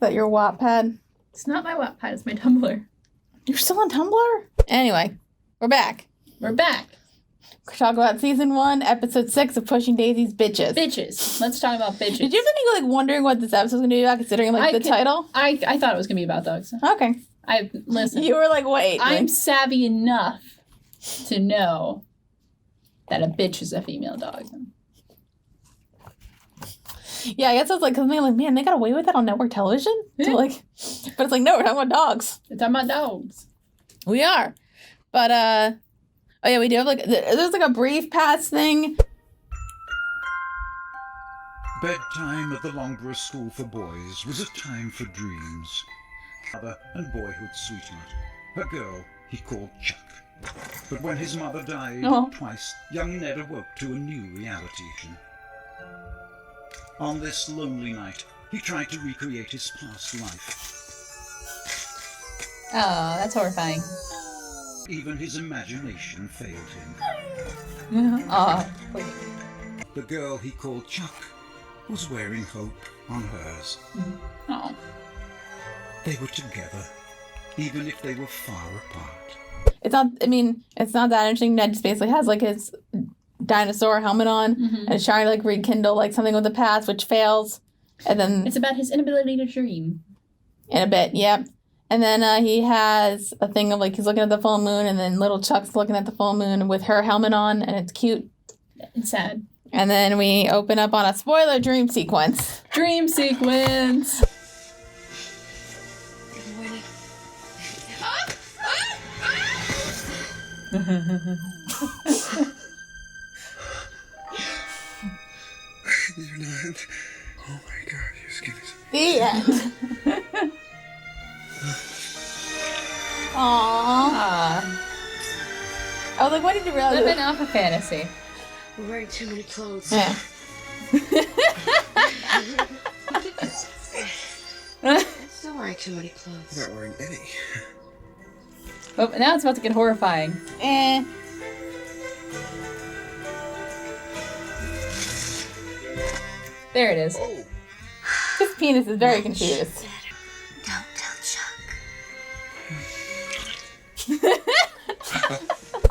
that your Wattpad? It's not my Wattpad, it's my Tumblr. You're still on Tumblr? Anyway, we're back. We're back. We're talking about season 1, episode 6 of Pushing Daisies, bitches. Bitches. Let's talk about bitches. Did you have any wondering what this episode was going to be about, considering the title? I thought it was going to be about dogs. Okay. Listen. You were like, wait. I'm savvy enough to know that a bitch is a female dog. Yeah, I guess I was like, because man, they got away with that on network television? Yeah. So, but it's like, no, we're talking about dogs. We're talking about dogs. We are. But, oh yeah, we do have there's a brief pass thing. Bedtime at the Longborough School for Boys was a time for dreams. Mother and boyhood sweetheart. A girl he called Chuck. But when his mother died twice, young Ned awoke to a new reality. On this lonely night, he tried to recreate his past life. Oh, that's horrifying. Even his imagination failed him. Oh, The girl he called Chuck was wearing hope on hers. Oh. They were together, even if they were far apart. It's not that interesting. Ned just basically has his dinosaur helmet on and is trying to rekindle something with the past, which fails. And then it's about his inability to dream. In a bit, yep. And then he has a thing of he's looking at the full moon, and then little Chuck's looking at the full moon with her helmet on, and it's cute. It's sad. And then we open up on a spoiler dream sequence. Dream sequence. Good morning. You're not. Oh my god, your skin is. The end. Aww. I was like, what did you realize? Living off a fantasy. We're wearing too many clothes. Yeah. I'm still wearing too many clothes. You're not wearing any. Oh, now it's about to get horrifying. There it is. Oh. His penis is very confused. Don't tell Chuck.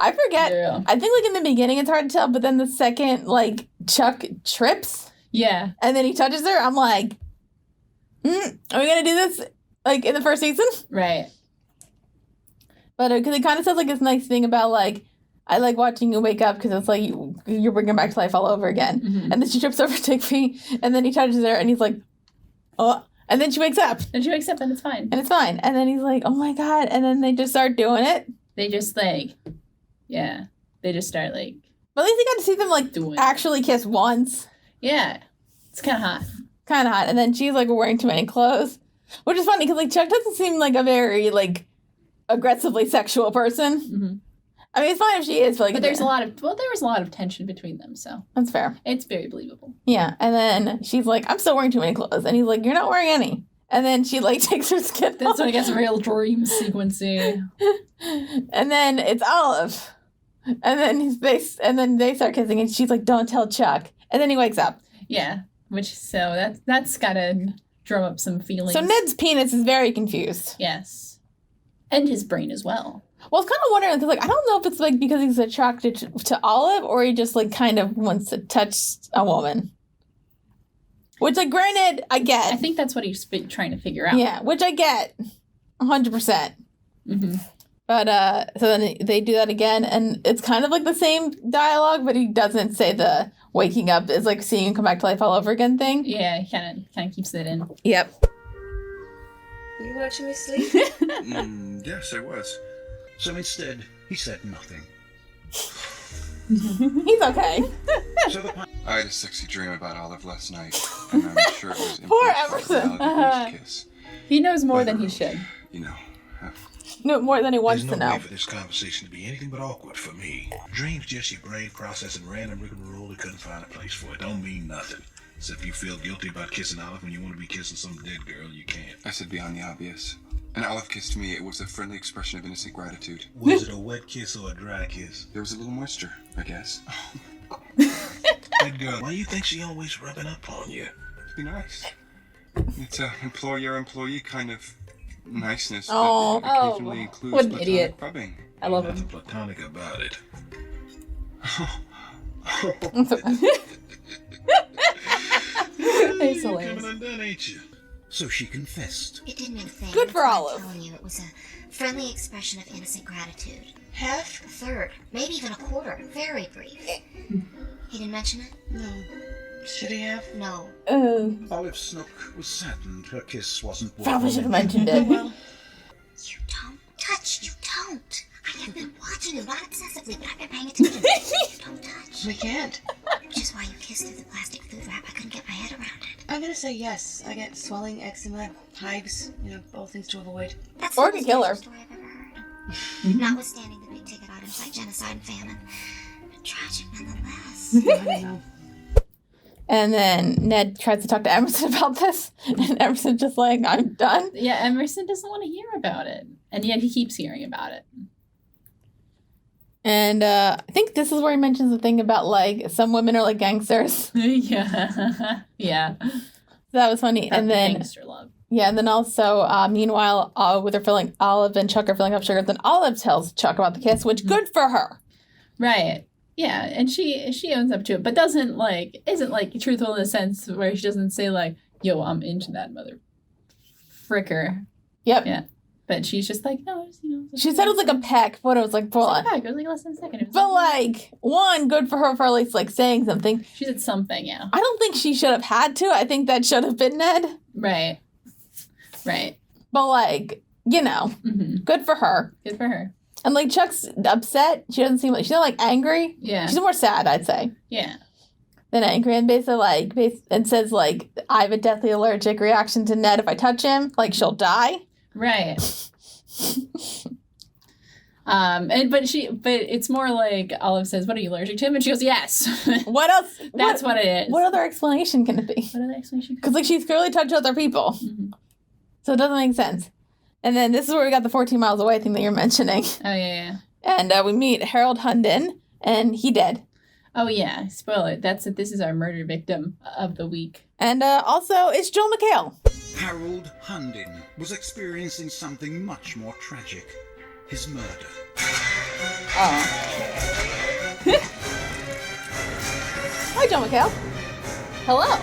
I forget. Yeah. I think in the beginning it's hard to tell, but then the second Chuck trips Yeah. and then he touches her, I'm like, are we gonna do this in the first season? Right. But because it kind of says this nice thing about I like watching you wake up because it's you're bringing back to life all over again. Mm-hmm. And then she trips over Digby, and then he touches her, and he's like, oh, and then she wakes up, And she wakes up and it's fine. and it's fine. And then he's like, oh my god, and then they just start doing it. They just yeah. They just start But at least you got to see them doing it. actually kiss once. Yeah. It's kind of hot. Kind of hot. And then she's wearing too many clothes, which is funny because Chuck doesn't seem like a very aggressively sexual person. Mm-hmm. I mean, it's fine if she is, but But there was a lot of tension between them, so that's fair. it's very believable. Yeah, and then she's like, I'm still wearing too many clothes. And he's like, you're not wearing any. And then she takes her skin off. That's when it gets real dream sequencing. And then it's Olive. And then they start kissing, and she's like, don't tell Chuck. And then he wakes up. Yeah. That's gotta drum up some feelings. So Ned's penis is very confused. Yes. And his brain as well. Well, I was kind of wondering, because I don't know if it's because he's attracted to Olive, or he just kind of wants to touch a woman. Which, granted, I get. I think that's what he's been trying to figure out. Yeah, which I get 100%. Mm-hmm. But, so then they do that again, and it's kind of the same dialogue, but he doesn't say the waking up is seeing you come back to life all over again thing. Yeah, he kind of keeps it in. Yep. Were you watching me sleep? Yes, I was. So instead, he said nothing. He's okay. So the I had a sexy dream about Olive last night, and I'm sure it was Poor influenced by Emerson. reality kiss. He knows more than he should. You know, No, more than he wants There's to no know. way for this conversation to be anything but awkward for me. Dreams just your brain processing random rigmarole it couldn't find a place for. It don't mean nothing. Except you feel guilty about kissing Olive when you want to be kissing some dead girl, you can't. I said beyond the obvious. And Olive kissed me. It was a friendly expression of innocent gratitude. Was it a wet kiss or a dry kiss? There was a little moisture, I guess. That girl, why you think she always rubbing up on you? Be nice. It's a employer-employee kind of niceness Oh. that occasionally includes what an platonic idiot. rubbing. I love Nothing him. platonic about it. It's You're hilarious. coming undone, ain't you? So she confessed. It did new thing. Good That's for why I'm Olive. telling you, it was a friendly expression of innocent gratitude. Half? A third, maybe even a quarter. Very brief. He didn't mention it? No. Should he have? No. Olive Snook was saddened her kiss wasn't worth Probably should have mentioning. mentioned it. Well, You don't touch. You don't. I have been watching you, not obsessively, but I've been paying attention. You don't touch. we can't. Which is why you kissed through the plastic food wrap. I couldn't get my head around it. I'm gonna say yes. I get swelling, eczema, hives, all things to avoid. That's Or the could most kill her. tragic story I've ever heard. Notwithstanding the big ticket items like genocide and famine. But tragic nonetheless. I don't know. And then Ned tries to talk to Emerson about this, and Emerson's just like, I'm done. Yeah, Emerson doesn't want to hear about it. And yet he keeps hearing about it. And I think this is where he mentions the thing about, like, some women are like gangsters. Yeah. Yeah. So that was funny. And then, Gangster love. yeah, and then also, meanwhile, with her filling, Olive and Chuck are filling up sugar. Then Olive tells Chuck about the kiss, which good for her. Right. Yeah, and she owns up to it, but isn't truthful in the sense where she doesn't say like, "Yo, I'm into that mother fricker." Yep. Yeah, but she's just like, no, it's, She said it was like a peck, but it was like, full on. It was like less than a second. It was But like, one, good for her for at least like saying something. she did something, yeah. I don't think she should have had to. I think that should have been Ned. Right. But like, Mm-hmm. good for her. Good for her. And like Chuck's upset. She doesn't seem like she's not like angry. Yeah. She's more sad, I'd say, Yeah. than angry. And basically and says like, I have a deathly allergic reaction to Ned if I touch him. Like she'll die. Right. But it's more like Olive says, "What are you allergic to?" And she goes, "Yes." What else? That's what it is. What other explanation can it be? What other explanation? Because like she's clearly touched other people, Mhm. so it doesn't make sense. And then this is where we got the 14 miles away thing that you're mentioning. Oh yeah. And we meet Harold Hunden, and he dead. Oh yeah. Spoiler. This is our murder victim of the week. And also, it's Joel McHale. Harold Hunden was experiencing something much more tragic. His murder. Oh. Hi, Joel McHale. Hello.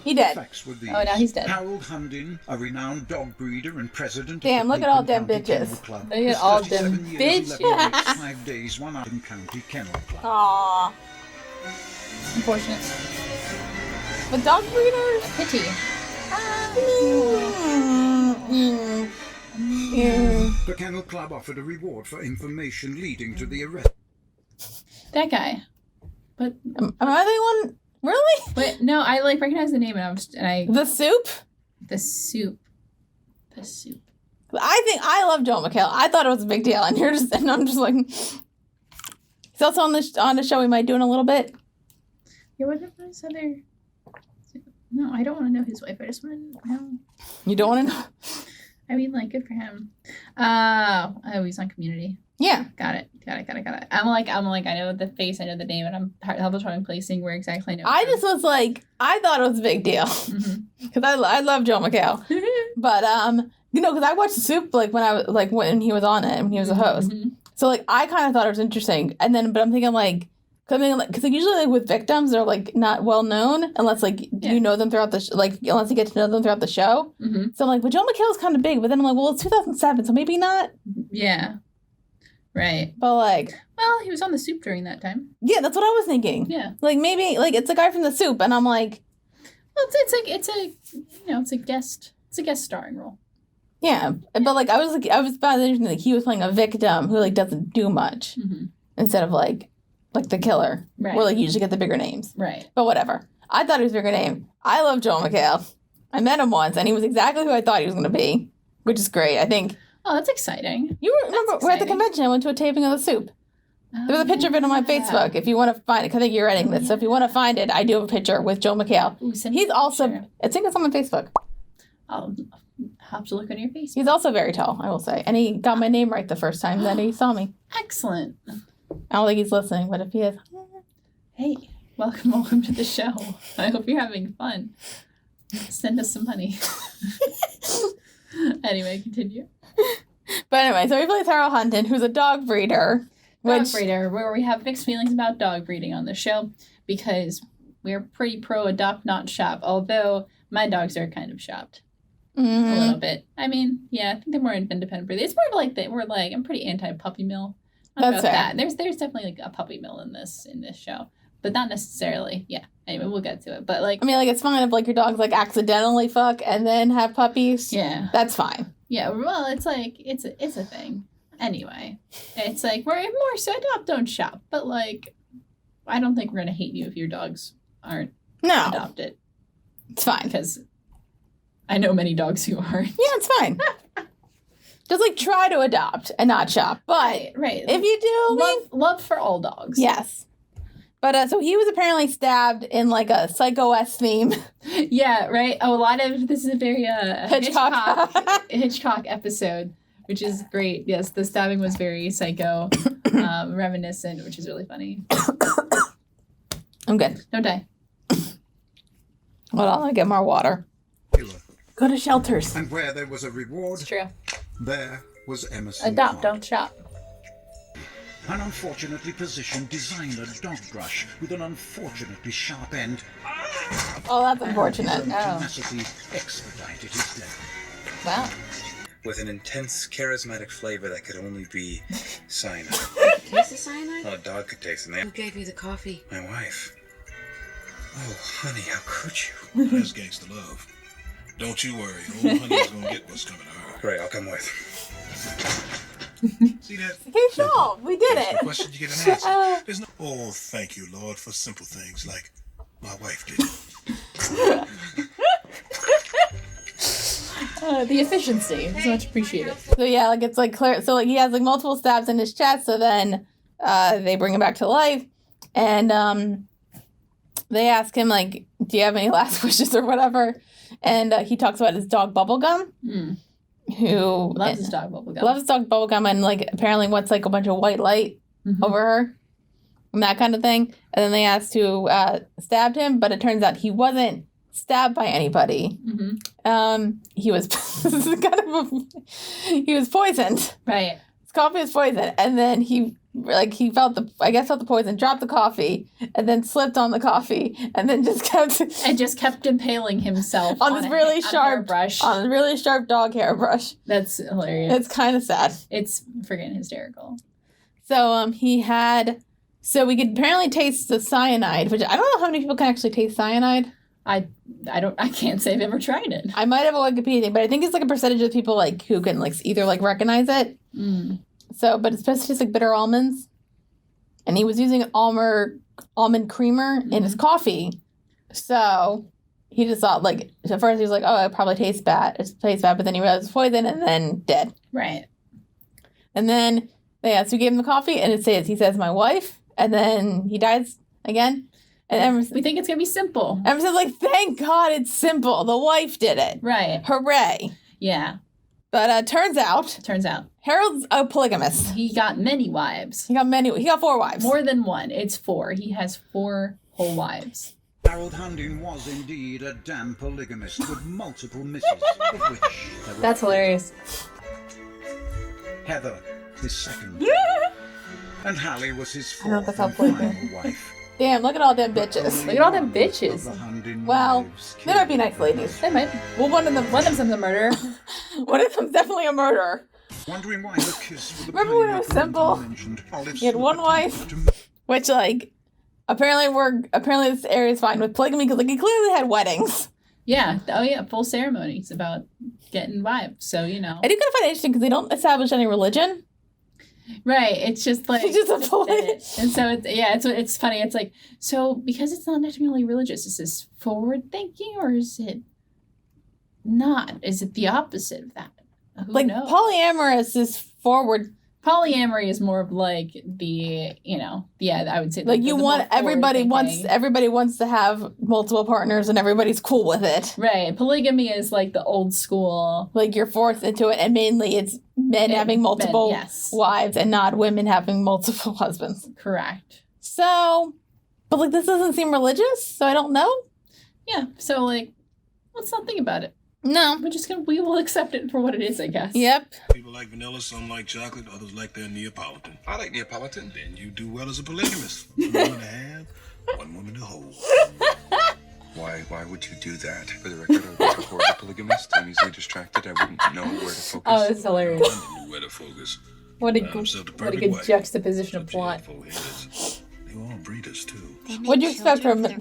He dead. Facts were these. Oh, now he's dead. Harold Hunden, a renowned dog breeder and president Damn, of the look at all Lincoln them County bitches. Kennel Club, Look at was all them 37 years, 11 bitches. weeks, 5 days, 1 Lincoln County Kennel Club. Aww. Unfortunate. But dog breeders? Pity. The Kennel Club offered a reward for information leading to the arrest. That guy. But Am I the one? Really? no, I like recognize the name The soup? the soup. The soup. I love Joel McHale. I thought it was a big deal, and I'm just like. He's also on the show we might do in a little bit. Yeah, what about this other? No, I don't want to know his wife. I just want to know. You don't want to know? I mean, like, good for him. Oh, he's on Community. Yeah. Got it. I'm like, I know the face, I know the name, and I'm having trouble placing where exactly I know. I just was like, I thought it was a big deal because I love Joel McHale, but because I watched The Soup like when I was like when he was on it when he was a host, so like I kind of thought it was interesting, and then but I'm thinking like. Because usually like, with victims they're like not well known unless like you know them throughout the unless you get to know them throughout the show. Mm-hmm. So I'm like, but Joel McHale's kind of big, but then I'm like, well, it's 2007, so maybe not. Yeah. Right. But like, well, he was on The Soup during that time. yeah, that's what I was thinking. Yeah. Like maybe like it's a guy from The Soup, and I'm like, well, it's a guest starring role. yeah, but like I was about to mention like he was playing a victim who like doesn't do much instead of like the killer, Right. where like you usually get the bigger names. Right. But whatever. I thought he was a bigger name. I love Joel McHale. I met him once, and he was exactly who I thought he was going to be, which is great. I think Oh, that's exciting. you remember we're at the exciting. convention. I went to a taping of The Soup. There was a picture of it on my Facebook. If you want to find it, 'cause I think you're editing this. So if you want to find it, I do have a picture with Joel McHale. Ooh, send me He's a also, picture. I think it's on my Facebook. I'll have to look on your face. He's also very tall, I will say. And he got my name right the first time that he saw me. Excellent. I don't think he's listening, but if he is, Hey, welcome to the show. I hope you're having fun. Send us some money. Anyway, continue. But anyway, so he plays Harold Hunton, who's a dog breeder. Dog breeder, where we have mixed feelings about dog breeding on the show because we're pretty pro adopt, not shop. Although my dogs are kind of shopped a little bit. I mean, yeah, I think they're more independent breed. It's more of like that. We're like I'm pretty anti puppy mill. That's fair. That. There's definitely like a puppy mill in this show, but not necessarily. Yeah. Anyway, we'll get to it. But like, I mean, like it's fine if like your dogs like accidentally fuck and then have puppies. Yeah, that's fine. Yeah. Well, it's like it's a thing. Anyway, it's like we're more so adopt, don't shop. But like, I don't think we're gonna hate you if your dogs aren't adopted. It's fine because I know many dogs who aren't. Yeah, it's fine. Just like try to adopt and not shop. But right. If you do, love for all dogs. Yes. But so he was apparently stabbed in like a Psycho-esque theme. Yeah, right. Oh, a lot of this is a very Hitchcock episode, which is great. Yes, the stabbing was very Psycho reminiscent, which is really funny. I'm good. Don't die. Hold on, I'll get more water. Go to shelters. And where there was a reward, it's true. There was Emerson. Adopt, don't shop. An unfortunately positioned designer dog brush with an unfortunately sharp end. Oh, that's unfortunate. Tenacity expedited his death. Wow. With an intense, charismatic flavor that could only be cyanide. Taste the cyanide? Oh, a dog could taste it. Who gave you the coffee? My wife. Oh, honey, how could you? That's gangsta love. Don't you worry. Old honey's gonna get what's coming to her. Great, I'll come with. See that? Hey, Sean, we did it. Question you get an answer. There's no. Oh, thank you, Lord, for simple things like my wife did. The efficiency is much appreciated. So yeah, like it's like clear. So like he has like multiple stabs in his chest. So then they bring him back to life, and they ask him like, "Do you have any last wishes or whatever?" And he talks about his dog Bubblegum, who loves his dog Bubblegum. Loves his dog Bubblegum, and like apparently wants like a bunch of white light over her, and that kind of thing. And then they asked who stabbed him, but it turns out he wasn't stabbed by anybody. He was he was poisoned. Right. His coffee was poisoned, and then he felt the poison, dropped the coffee, and then slipped on the coffee, and then just kept impaling himself on this really sharp brush, on a really sharp dog hairbrush. That's hilarious. It's kind of sad. It's friggin' hysterical. So we could apparently taste the cyanide, which I don't know how many people can actually taste cyanide. I can't say I've ever tried it. I might have a Wikipedia thing, but I think it's like a percentage of people like who can like either like recognize it. So, but it's supposed to taste like bitter almonds, and he was using almond creamer in his coffee. So he just thought like at first he was like, oh, it probably tastes bad. It tastes bad, but then he realized it's poison, and then dead. Right. And then so we gave him the coffee, and he says my wife, and then he dies again. And Emerson, we think it's gonna be simple. Emerson's like, thank God it's simple. The wife did it. Right. Hooray. Yeah. But turns out Harold's a polygamist. He got many wives. He got 4 wives. More than one. It's 4. He has 4 whole wives. Harold Hunting was indeed a damn polygamist with multiple misses, of which there were That's hilarious. Heather, his second, and Hallie was his 4th and final wife. Damn, look at all them bitches. Look at all them bitches. Well, they might be nice ladies. They might. Well, one of them's a murderer. One of them's definitely a murderer. Wondering why the kiss with the Remember when it was simple? He had one wife, which like apparently this area is fine with polygamy because like he clearly had weddings. Yeah. Oh yeah. Full ceremonies about getting wives. So you know. I do kind of find it interesting because they don't establish any religion. Right, it's just like it's just a polygamy. And so it's funny. It's like, so because it's not necessarily religious, is this forward thinking or is it not? Is it the opposite of that? Who like knows? Polyamorous is forward. Polyamory is more of like the, I would say like you want everybody wants to have multiple partners and everybody's cool with it. Right. Polygamy is like the old school. Like you're forced into it, and mainly it's men having multiple wives and not women having multiple husbands. Correct. So, but like this doesn't seem religious, so I don't know. Yeah. So like Let's not think about it. No. We will accept it for what it is, I guess. Yep. People like vanilla, some like chocolate, others like their Neapolitan. I like Neapolitan. Then you do well as a polygamist. One woman to have, one woman to hold. Why would you do that? For the record, I was a horrible polygamist. I'm easily distracted. I wouldn't know where to focus. Oh, this is hilarious. I knew where to focus. What a What good juxtaposition of plot. They were all breeders, too. What'd you expect from this?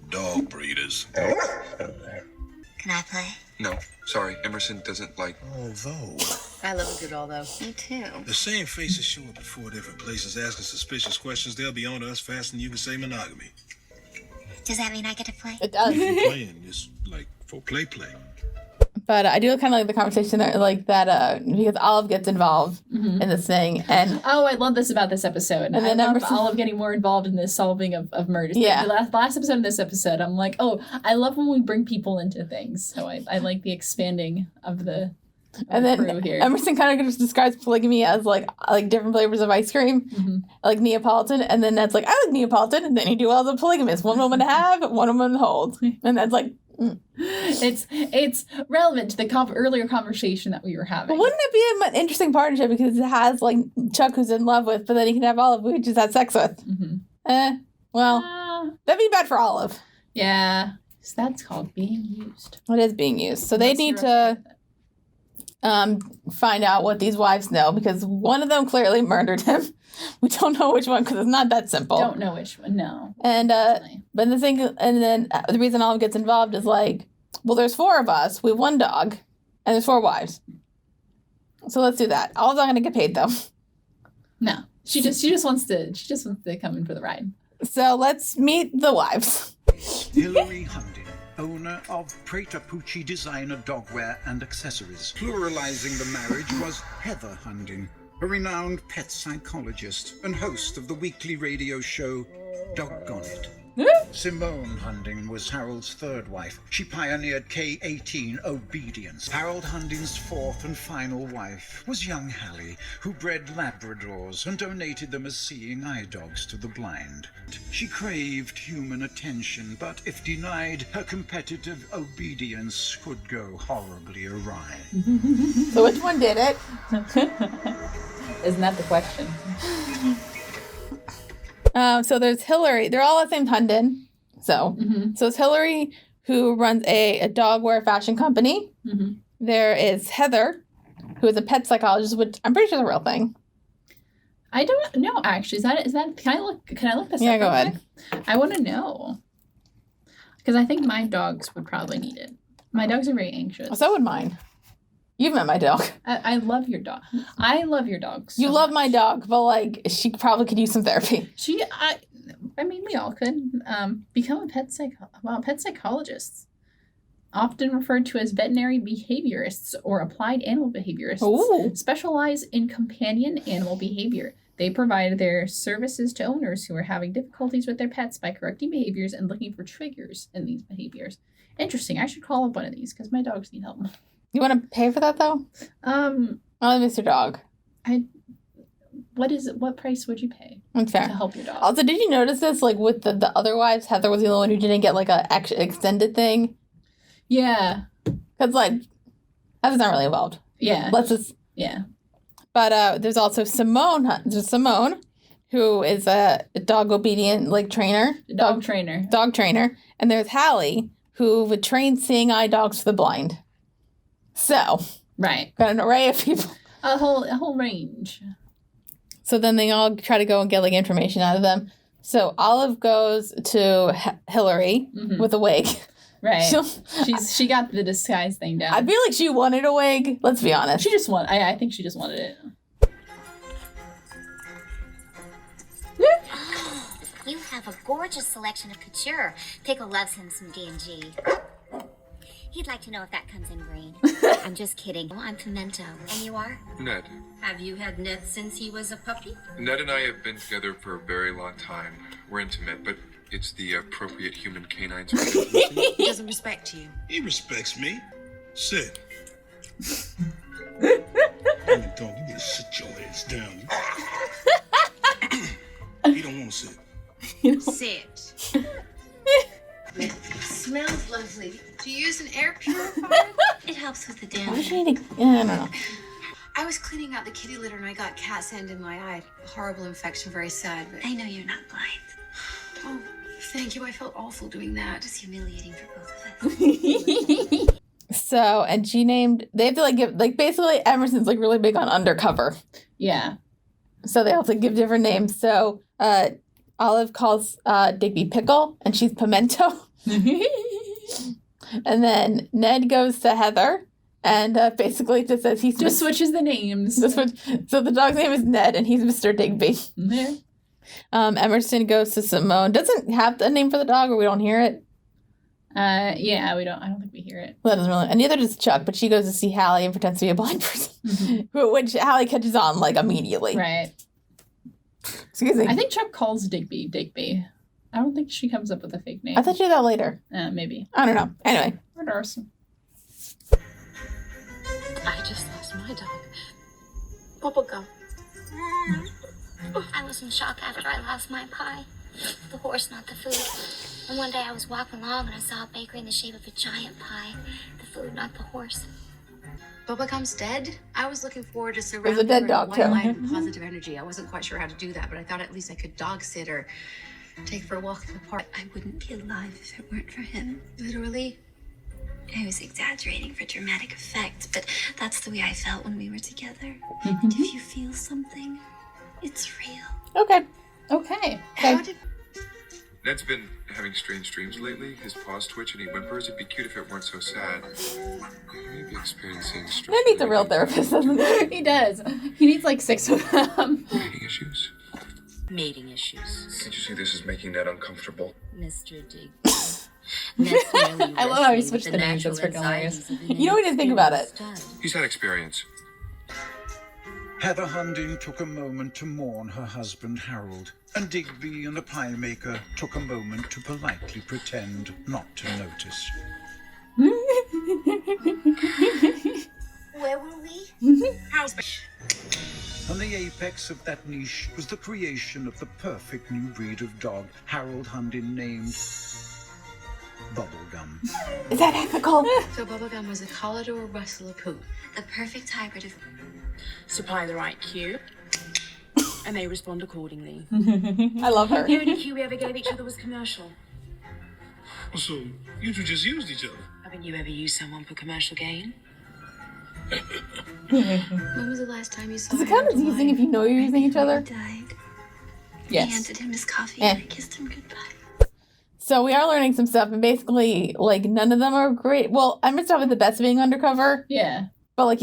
Dog breeders. Can I play? No, sorry. Emerson doesn't like. Although, I love a good although. Me too. the same faces show up at 4 different places asking suspicious questions, they'll be on to us faster than you can say monogamy. Does that mean I get to play? It does. Playing is like for play. But I do kind of like the conversation like that because Olive gets involved in this thing. And Oh, I love this about this episode. And then I love Emerson- Olive getting more involved in the solving of murders. Yeah. The last episode of this episode, I'm like, oh, I love when we bring people into things. So I like the expanding of the and crew then here. Emerson kind of just describes polygamy as like different flavors of ice cream, like Neapolitan. And then that's like, I like Neapolitan. And then you do all the polygamous. One woman to have, one woman to hold. And that's like, It's relevant to the earlier conversation that we were having. but wouldn't it be an interesting partnership because it has like Chuck who's in love with, but then he can have Olive who he just had sex with. Well, that'd be bad for Olive. Yeah, so that's called being used. It is being used. So they What's need your to find out what these wives know because one of them clearly murdered him. We don't know which one because it's not that simple. Don't know which one. No. And Definitely. but the thing, and then the reason Olive gets involved is like, well, there's 4 of us, we have 1 dog, and there's 4 wives. So let's do that. Olive's not gonna get paid though. No, she just wants to come in for the ride. So let's meet the wives. Hilary Hunding, owner of Prater Pucci Designer Dogwear and Accessories. Pluralizing the marriage was Heather Hunding, a renowned pet psychologist and host of the weekly radio show Doggone It. Simone Hunding was Harold's 3rd wife. She pioneered K-18 obedience. Harold Hunding's 4th and final wife was young Hallie, who bred Labradors and donated them as seeing eye dogs to the blind. She craved human attention, but if denied, her competitive obedience could go horribly awry. So which one did it? Isn't that the question? So there's Hillary. They're all at the same Hundon. So it's Hillary who runs a dog wear fashion company. There is Heather, who is a pet psychologist, which I'm pretty sure is a real thing. I don't know actually. Is that can I look this up? Yeah, go real ahead. quick? I want to know. Because I think my dogs would probably need it. My dogs are very anxious. So would mine. You've met my dog. I love your dog. I love your dog. So You love my much. dog, but like she probably could use some therapy. I mean, we all could become a pet psychologists, often referred to as veterinary behaviorists or applied animal behaviorists, Ooh. specialize in companion animal behavior. They provide their services to owners who are having difficulties with their pets by correcting behaviors and looking for triggers in these behaviors. Interesting. I should call up one of these because my dogs need help. You want to pay for that though? I miss your dog. What price would you pay That's fair. to help your dog? Also, did you notice this? Like with the other wives, Heather was the only one who didn't get like a extended thing. Yeah. Because like Heather's not really involved. Yeah. Let's just. Yeah. But there's also Simone. There's Simone, who is a dog obedient like trainer. Dog trainer. Dog trainer. And there's Hallie, who would train seeing eye dogs for the blind. So. Right. Got an array of people. A whole range. So then they all try to go and get like information out of them. So Olive goes to Hillary with a wig. Right. She got the disguise thing down. I feel like she wanted a wig. Let's be honest. She just wanted. I think she just wanted it. You have a gorgeous selection of couture. Pickle loves him some D&G. He'd like to know if that comes in green. I'm just kidding. I'm Pimento. And you are? Ned. Have you had Ned since he was a puppy? Ned and I have been together for a very long time. We're intimate, but it's the appropriate human canines. He doesn't respect you. He respects me. Sit. Dog, you need to sit your ass down. He don't want to sit. Sit. smells lovely. Do you use an air purifier? It helps with the Why damage. does she need to... Yeah, I don't know. I was cleaning out the kitty litter and I got cat sand in my eye. A horrible infection, very sad. But... I know you're not blind. Oh, thank you. I felt awful doing that. It's humiliating for both of us. So, and she named... They have to, like, give... Like, basically, Emerson's, like, really big on undercover. Yeah. So they have to give different names. So, Olive calls Digby Pickle, and she's Pimento. And then Ned goes to Heather, and basically just says he's... Just switches the names. So the dog's name is Ned, and he's Mr. Digby. Yeah. Emerson goes to Simone. Doesn't have a name for the dog, or we don't hear it. Yeah, we don't. I don't think we hear it. Well, that doesn't really... And neither does Chuck, but she goes to see Hallie and pretends to be a blind person. Which Hallie catches on, like, immediately. Right. Excuse me. I think Chuck calls Digby. I don't think she comes up with a fake name. I thought she did that later. Maybe. I don't know. Anyway. Or Darcy. I just lost my dog. Bubblegum. I was in shock after I lost my pie. The horse, not the food. And one day I was walking along and I saw a bakery in the shape of a giant pie. The food, not the horse. Bubblegum's dead? I was looking forward to There's surrounding a dead her in dog, white too. light and positive energy. I wasn't quite sure how to do that, but I thought at least I could dog sit or take her for a walk in the park. I wouldn't be alive if it weren't for him. Literally. I was exaggerating for dramatic effect, but that's the way I felt when we were together. And if you feel something, it's real. Okay. Okay. How did... Ned's been having strange dreams lately. His paws twitch and he whimpers. It'd be cute if it weren't so sad. He may be experiencing stress. Ned needs a real therapist, doesn't he? He does. He needs like 6 of them. Mating issues. Mating issues. Can't you see this is making Ned uncomfortable? Mr. Digby. I love how he switched the names. That's freaking hilarious. You know what I didn't think about it? He's had experience. Heather Hunding took a moment to mourn her husband Harold, and Digby and the pie maker took a moment to politely pretend not to notice. Where were we? And the apex of that niche was the creation of the perfect new breed of dog Harold Hunding named Bubblegum. Is that ethical? So Bubblegum was a Commodore Russell Poo. The perfect hybrid of... Supply the right cue, and they respond accordingly. I love her. The only cue we ever gave each other was commercial. So, you two just used each other? Haven't you ever used someone for commercial gain? When was the last time you saw Does it him count as using if you know you're using each other? He died. I Yes. handed him his coffee Eh. and I kissed him goodbye. So we are learning some stuff, and basically, like, none of them are great. Well, Emerson's probably the best being undercover, Yeah. but like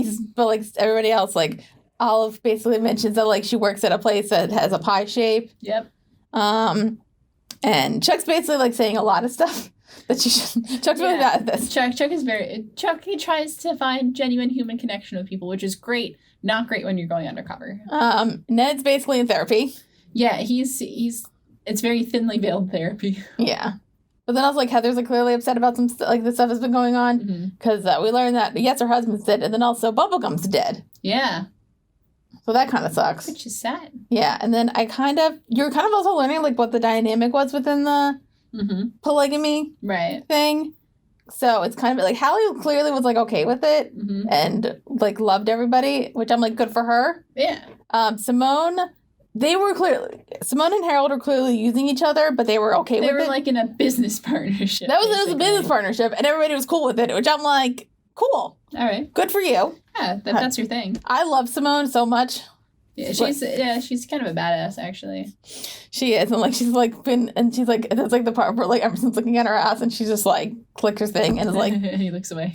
everybody else, like Olive basically mentions that like she works at a place that has a pie shape. Yep. And Chuck's basically like saying a lot of stuff that she should. Chuck's really bad at this. Chuck is very... Chuck, he tries to find genuine human connection with people, which is great. Not great when you're going undercover. Ned's basically in therapy. Yeah, he's... It's very thinly veiled therapy. Yeah. But then also, like, Heather's like clearly upset about some like the stuff that's been going on because we learned that yes, her husband's dead, and then also Bubblegum's dead. Yeah. So that kind of sucks. Which is sad. Yeah, and then you're kind of also learning like what the dynamic was within the polygamy Right. thing. So it's kind of like Hallie clearly was like okay with it and like loved everybody, which I'm like good for her. Yeah. Simone and Harold are clearly using each other, but they were okay with it. They were like in a business partnership. It was a business partnership, and everybody was cool with it, which I'm like, cool. All right. Good for you. Yeah, that's your thing. I love Simone so much. Yeah, she's kind of a badass, actually. She is, and like she's like she's like that's like the part where like Emerson's looking at her ass, and she just like clicks her thing and is like he looks away.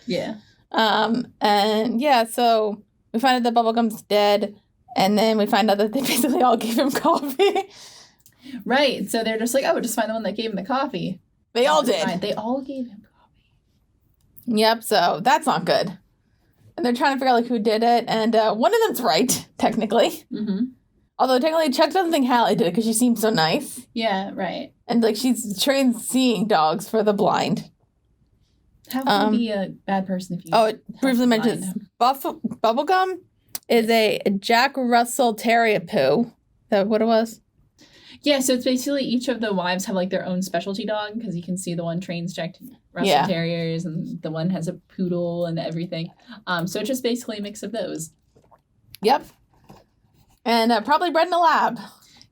Yeah. And yeah, so we find out that Bubblegum's dead, and then we find out that they basically all gave him coffee. Right. So they're just like, oh, just find the one that gave him the coffee. They all did. Fine. They all gave him coffee. Yep. So that's not good. And they're trying to figure out like who did it, and one of them's right technically. Although technically Chuck doesn't think Hallie did it because she seems so nice. Yeah. Right. And like she's trained seeing dogs for the blind. How can you be a bad person if you... Oh, it briefly mentions Bubblegum is a Jack Russell Terrier poo. Is that what it was? Yeah, so it's basically each of the wives have like their own specialty dog because you can see the one trains Jack Russell Terriers and the one has a poodle and everything. So it's just basically a mix of those. Yep. And probably bred in a lab.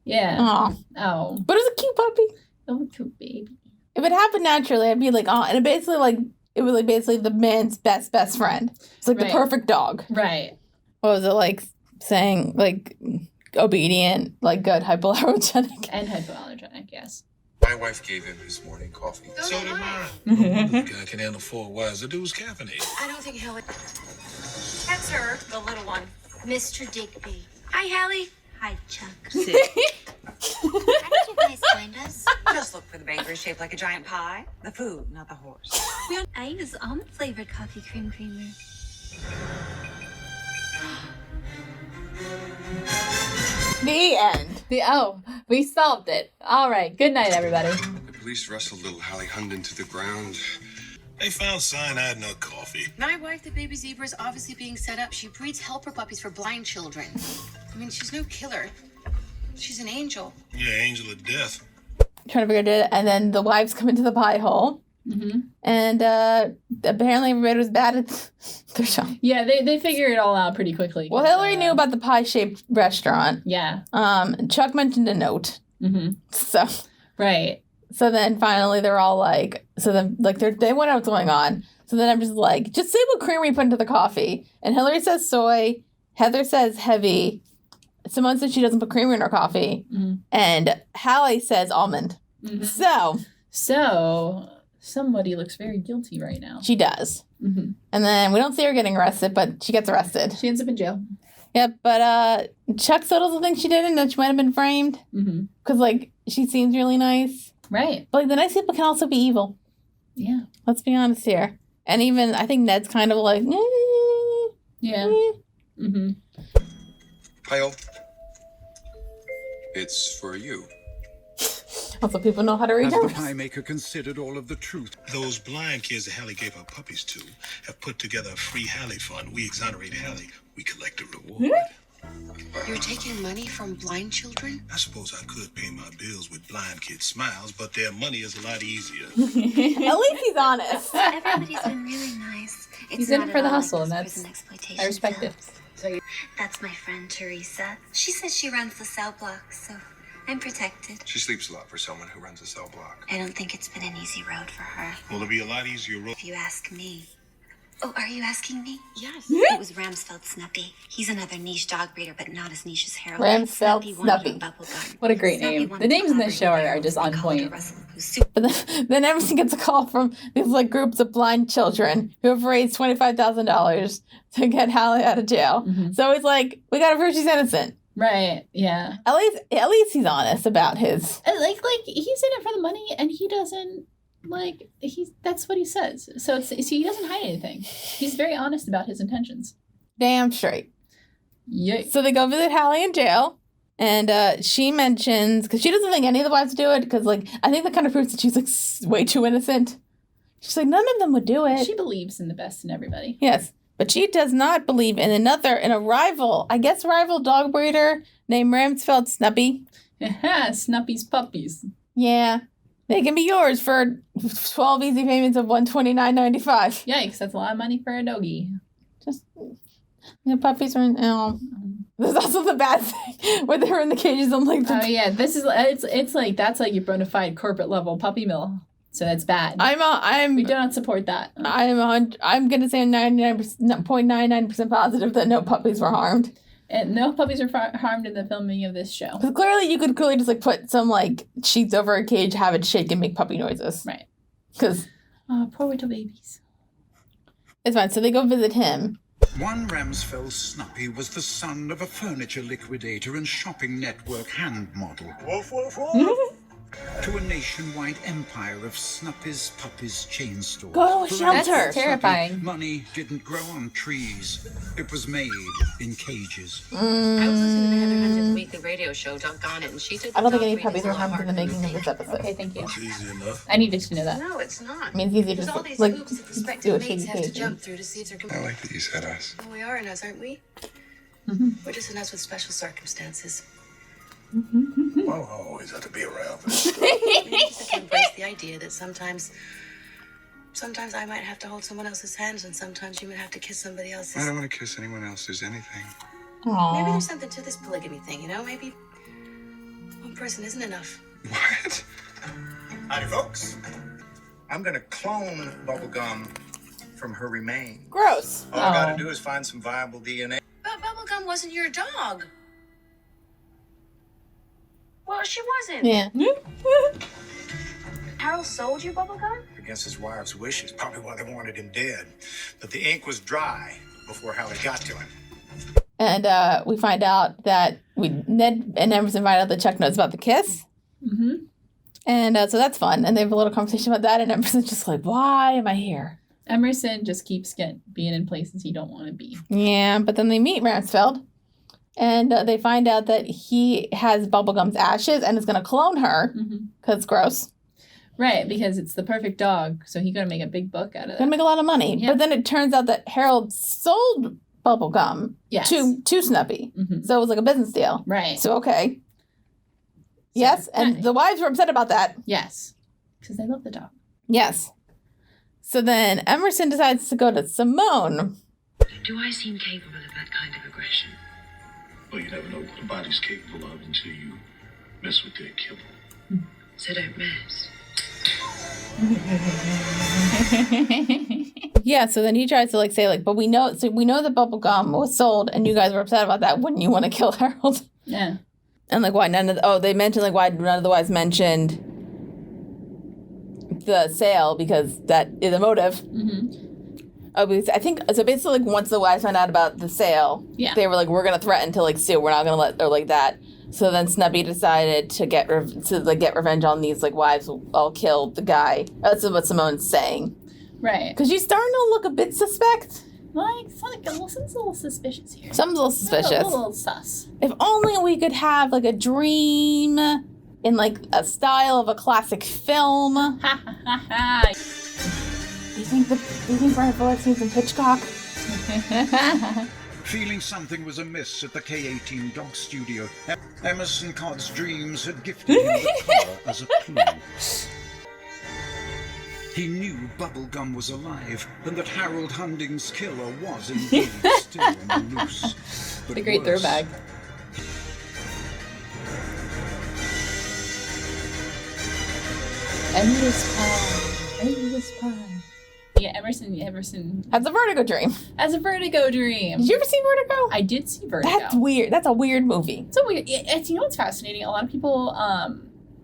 Yeah. Oh. But it was a cute puppy. Oh, cute baby. If it happened naturally, I'd be like, oh, and it basically like it was like basically the man's best friend. It's like the perfect dog. Right. What was it like saying like obedient, like good, hypoallergenic? And hypoallergenic, yes. My wife gave him his morning coffee. So did mine. The guy can handle 4 wives. The dude's caffeinated. I don't think he'll. That's her, the little one. Mr. Digby. Hi, Hallie. Hi, Chuck. Sit. How did you guys find us? Just look for the bakery shaped like a giant pie. The food, not the horse. I use almond flavored coffee cream creamer. The end. We solved it. All right. Good night, everybody. The police wrestled little Hallie Hunden to the ground. They found cyanide in her coffee. My wife, the baby zebra, is obviously being set up. She breeds helper puppies for blind children. I mean, she's no killer. She's an angel. Yeah, angel of death. Trying to figure it, and then the wives come into the pie hole. Mm-hmm. And apparently everybody was bad at their job. Yeah, they figure it all out pretty quickly. Well, Hillary knew about the pie-shaped restaurant. Yeah. Chuck mentioned a note. Mm-hmm. So. Right. So then finally they're all like, so then like they wonder what's going on. So then I'm just like, just say what creamer you put into the coffee. And Hillary says soy. Heather says heavy. Simone says she doesn't put creamer in her coffee. Mm-hmm. And Hallie says almond. Mm-hmm. So somebody looks very guilty right now. She does. Mm-hmm. And then we don't see her getting arrested, but she gets arrested. She ends up in jail. Yep, but Chuck still doesn't think she did it and that she might have been framed. Mm-hmm. Because, like, she seems really nice. Right. But, like, the nice people can also be evil. Yeah. Let's be honest here. And even, I think Ned's kind of like, Yeah. Mm-hmm. Kyle, it's for you. Also, people know how to read As the numbers. pie maker considered all of the truth, Those blind kids that Hallie gave her puppies to have put together a free Hallie fund. We exonerate Hallie. We collect a reward. You're taking money from blind children? I suppose I could pay my bills with blind kids' smiles, but their money is a lot easier. At least he's honest. Everybody's been really nice. He's in it for the hustle, and that's I respect it. That's my friend Teresa. She says she runs the cell block, so I'm protected. She sleeps a lot for someone who runs a cell block. I don't think it's been an easy road for her, Well, it'll be a lot easier road. if you ask me. Oh, are you asking me? Yes. It was Ramsfeld Snuppy. He's another niche dog breeder, but not as niche as Harold. Ramsfeld wanted Snuppy. a bubble gum. What a great Snuppy name. wanted The names in this to show collaborate are just with on Harold. They point. called her Russell, who's super But then Emerson gets a call from these like groups of blind children who have raised $25,000 to get Hallie out of jail. Mm-hmm. So he's like, we got to prove she's innocent. Right. Yeah. At least he's honest about his. And like he's in it for the money, and he doesn't that's what he says. So he doesn't hide anything. He's very honest about his intentions. Damn straight. Yeah. So they go visit Hallie in jail. And she mentions, because she doesn't think any of the wives do it, because like I think that kind of proves that she's like way too innocent. She's like, none of them would do it. She believes in the best in everybody. Yes. But she does not believe in a rival dog breeder named Ramsfeld Snuppy. Snuppy's puppies. Yeah. They can be yours for 12 easy payments of $129.95. Yikes, that's a lot of money for a doggy. Just, puppies are in, There's also the bad thing where they're in the cages. I'm like, oh yeah, this is, it's like, that's like your bona fide corporate level puppy mill. So that's bad. We do not support that. I'm going to say 99.99% positive that no puppies were harmed. And no puppies were harmed in the filming of this show. Because clearly you could just like put some like sheets over a cage, have it shake and make puppy noises. Right. Because poor little babies. It's fine. So they go visit him. one Ramsfeld Snuppy was the son of a furniture liquidator and shopping network hand model. Woof, woof, woof. To a nationwide empire of Snuppy's Puppies chain stores. Go to a For shelter. Ramsfeld That's terrifying. Snuppy, money didn't grow on trees. It was made in cages. I was listening to Heather Hunter's weekly radio show, Doggone It, and she said I don't think dog any breeding puppies is were a lot harmed in the harder making of than this episode. Okay, thank you. It's easy enough. I needed to know that. No, it's not. I mean, it's easier There's to all these like hoops that do prospective a mates shitty have to cage. jump through to see if they're I complete. like that you said us. Well, we are in us, aren't we? Mm-hmm. We're just in us with special circumstances. Well, I always have to be around for You just have to embrace the idea that sometimes I might have to hold someone else's hands, and sometimes you might have to kiss somebody else's. I don't want to kiss anyone else's anything. Maybe there's something to this polygamy thing, you know? Maybe one person isn't enough. What? Howdy, folks. I'm gonna clone Bubblegum from her remains. Gross. All I gotta do is find some viable DNA. But Bubblegum wasn't your dog. Well, she wasn't. Yeah. Harold sold you bubblegum? Against his wife's wishes, probably why they wanted him dead. But the ink was dry before Hallie got to him. And we find out that Ned and Emerson find out that Chuck knows about the kiss. Mm-hmm. And so that's fun. And they have a little conversation about that. And Emerson's just like, why am I here? Emerson just keeps being in places he don't want to be. Yeah, but then they meet Ransfeld. And they find out that he has Bubblegum's ashes and is going to clone her because it's gross. Right, because it's the perfect dog. So he's going to make a big buck out of it. Going to make a lot of money. Yeah. But then it turns out that Harold sold Bubblegum to Snuppy. Mm-hmm. So it was like a business deal. Right. So, okay. Yes, and the wives were upset about that. Yes, because they love the dog. Yes. So then Emerson decides to go to Simone. Do I seem capable of that kind of aggression? Well, you never know what a body's capable of until you mess with their kibble. So don't mess. Yeah, so then he tries to say but we know that Bubblegum was sold and you guys were upset about that. Wouldn't you want to kill Harold? Yeah. And why they mentioned why none of the wives mentioned the sale because that is a motive. Mm-hmm. Because I think so. Basically, once the wives found out about the sale, they were we're gonna threaten to sue. We're not gonna let or that. So then Snuppy decided to get revenge on these wives who all killed the guy. That's what Simone's saying. Right. Because she's starting to look a bit suspect. Something's a little suspicious here. Something's a little suspicious. A little sus. If only we could have a dream in a style of a classic film. Ha ha ha ha. Do you think Brian Fuller's seen some Hitchcock? Feeling something was amiss at the K-18 dog studio, Emerson Codd's dreams had gifted him the collar as a clue. He knew Bubblegum was alive, and that Harold Hunding's killer was indeed still on the loose. But It's a great throwback. Endless pie. Yeah, Emerson has a vertigo dream. Has a vertigo dream. Did you ever see Vertigo? I did see Vertigo. That's weird. That's a weird movie. It's a weird. You know what's fascinating? A lot of people,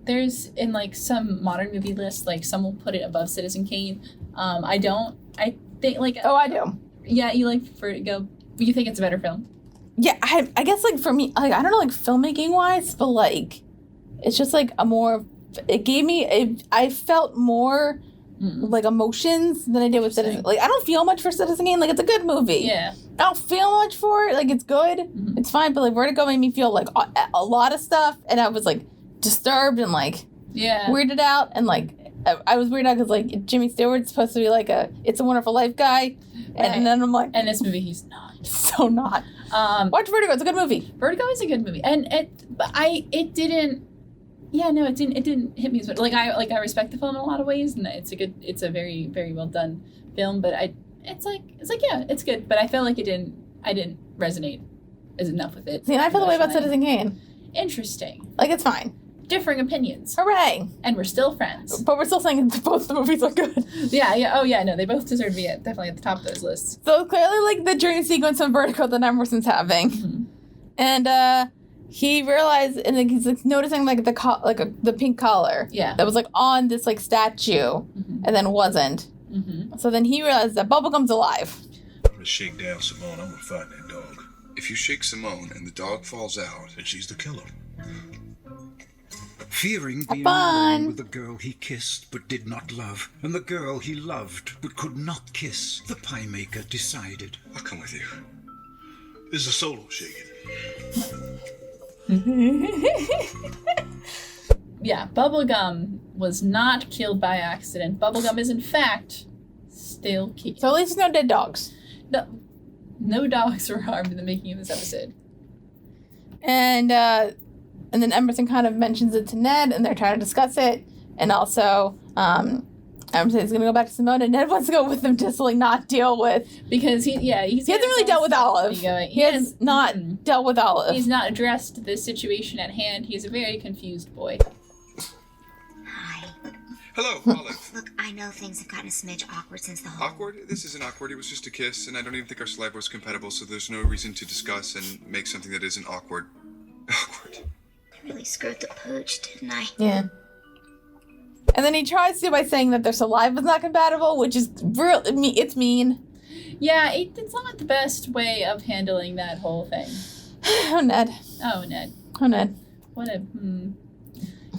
there's in some modern movie list, some will put it above Citizen Kane. I don't. I think Oh, I do. Yeah, you like Vertigo. You think it's a better film? Yeah, I guess for me, I don't know filmmaking wise, but it's just a more. It gave me. I felt more. Emotions than I did with Citizen. I don't feel much for Citizen Kane. It's a good movie. Yeah. I don't feel much for it. It's good. Mm-hmm. It's fine. But Vertigo made me feel a lot of stuff, and I was disturbed and weirded out, and I was weirded out because Jimmy Stewart's supposed to be It's a Wonderful Life guy, and then I'm and this movie he's not. So not. Watch Vertigo. It's a good movie. Vertigo is a good movie, and it didn't. Yeah, no, it didn't hit me as much. I respect the film in a lot of ways, and it's a very, very well done film. But it's good. But I felt I didn't resonate as enough with it. See, and I feel the way about Citizen Kane. Interesting. It's fine. Differing opinions. Hooray! And we're still friends. But we're still saying both the movies are good. Yeah. Oh, yeah. No, they both deserve to be definitely at the top of those lists. So clearly, the dream sequence of Vertigo that Emerson's having, and he realized, and he's noticing the pink collar, that was on this statue, and then wasn't. Mm-hmm. So then he realized that Bubblegum's alive. I'm gonna shake down Simone. I'm gonna find that dog. If you shake Simone and the dog falls out, then she's the killer. Fearing being alone with the girl he kissed but did not love, and the girl he loved but could not kiss, the pie maker decided. I'll come with you. This is a solo shaking. Yeah, Bubblegum was not killed by accident. Bubblegum is in fact still killed. So at least no dead dogs. No dogs were harmed in the making of this episode. And And then Emerson kind of mentions it to Ned, and they're trying to discuss it. And also, Emerson's going to go back to Simone, and Ned wants to go with them just to, like, not deal with... Because, he hasn't really dealt with Olive. He has not dealt with Olive. He's not addressed the situation at hand. He's a very confused boy. Hi. Hello, Olive. Look, I know things have gotten a smidge awkward since the whole... Awkward? This isn't awkward. It was just a kiss, and I don't even think our saliva was compatible, so there's no reason to discuss and make something that isn't awkward. Awkward. I really screwed the pooch, didn't I? Yeah. And then he tries to by saying that their saliva's not compatible, which is real. It's mean. Yeah, it's not the best way of handling that whole thing. Oh, Ned. Oh, Ned. Oh, Ned. What a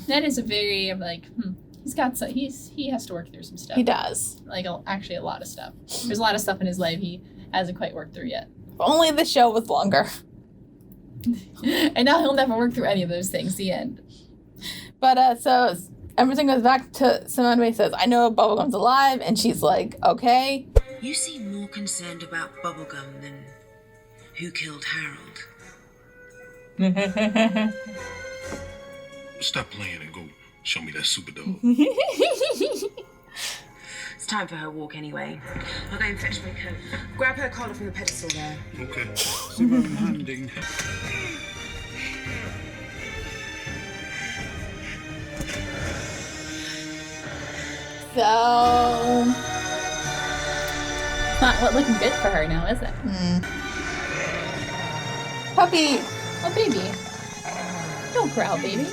Ned is a very he's got he has to work through some stuff. He does. Like actually a lot of stuff. There's a lot of stuff in his life he hasn't quite worked through yet. If only the show was longer. And now he'll never work through any of those things. The end. But so Emerson goes back to Simone and says, "I know Bubblegum's alive," and she's like, "Okay." You seem more concerned about Bubblegum than who killed Harold. Stop playing and go show me that super dog. It's time for her walk anyway. I'll go and fetch my coat. Grab her collar from the pedestal there. Okay. Simone handing. So... Not looking good for her now, is it? Puppy. Oh, baby. Don't growl, baby.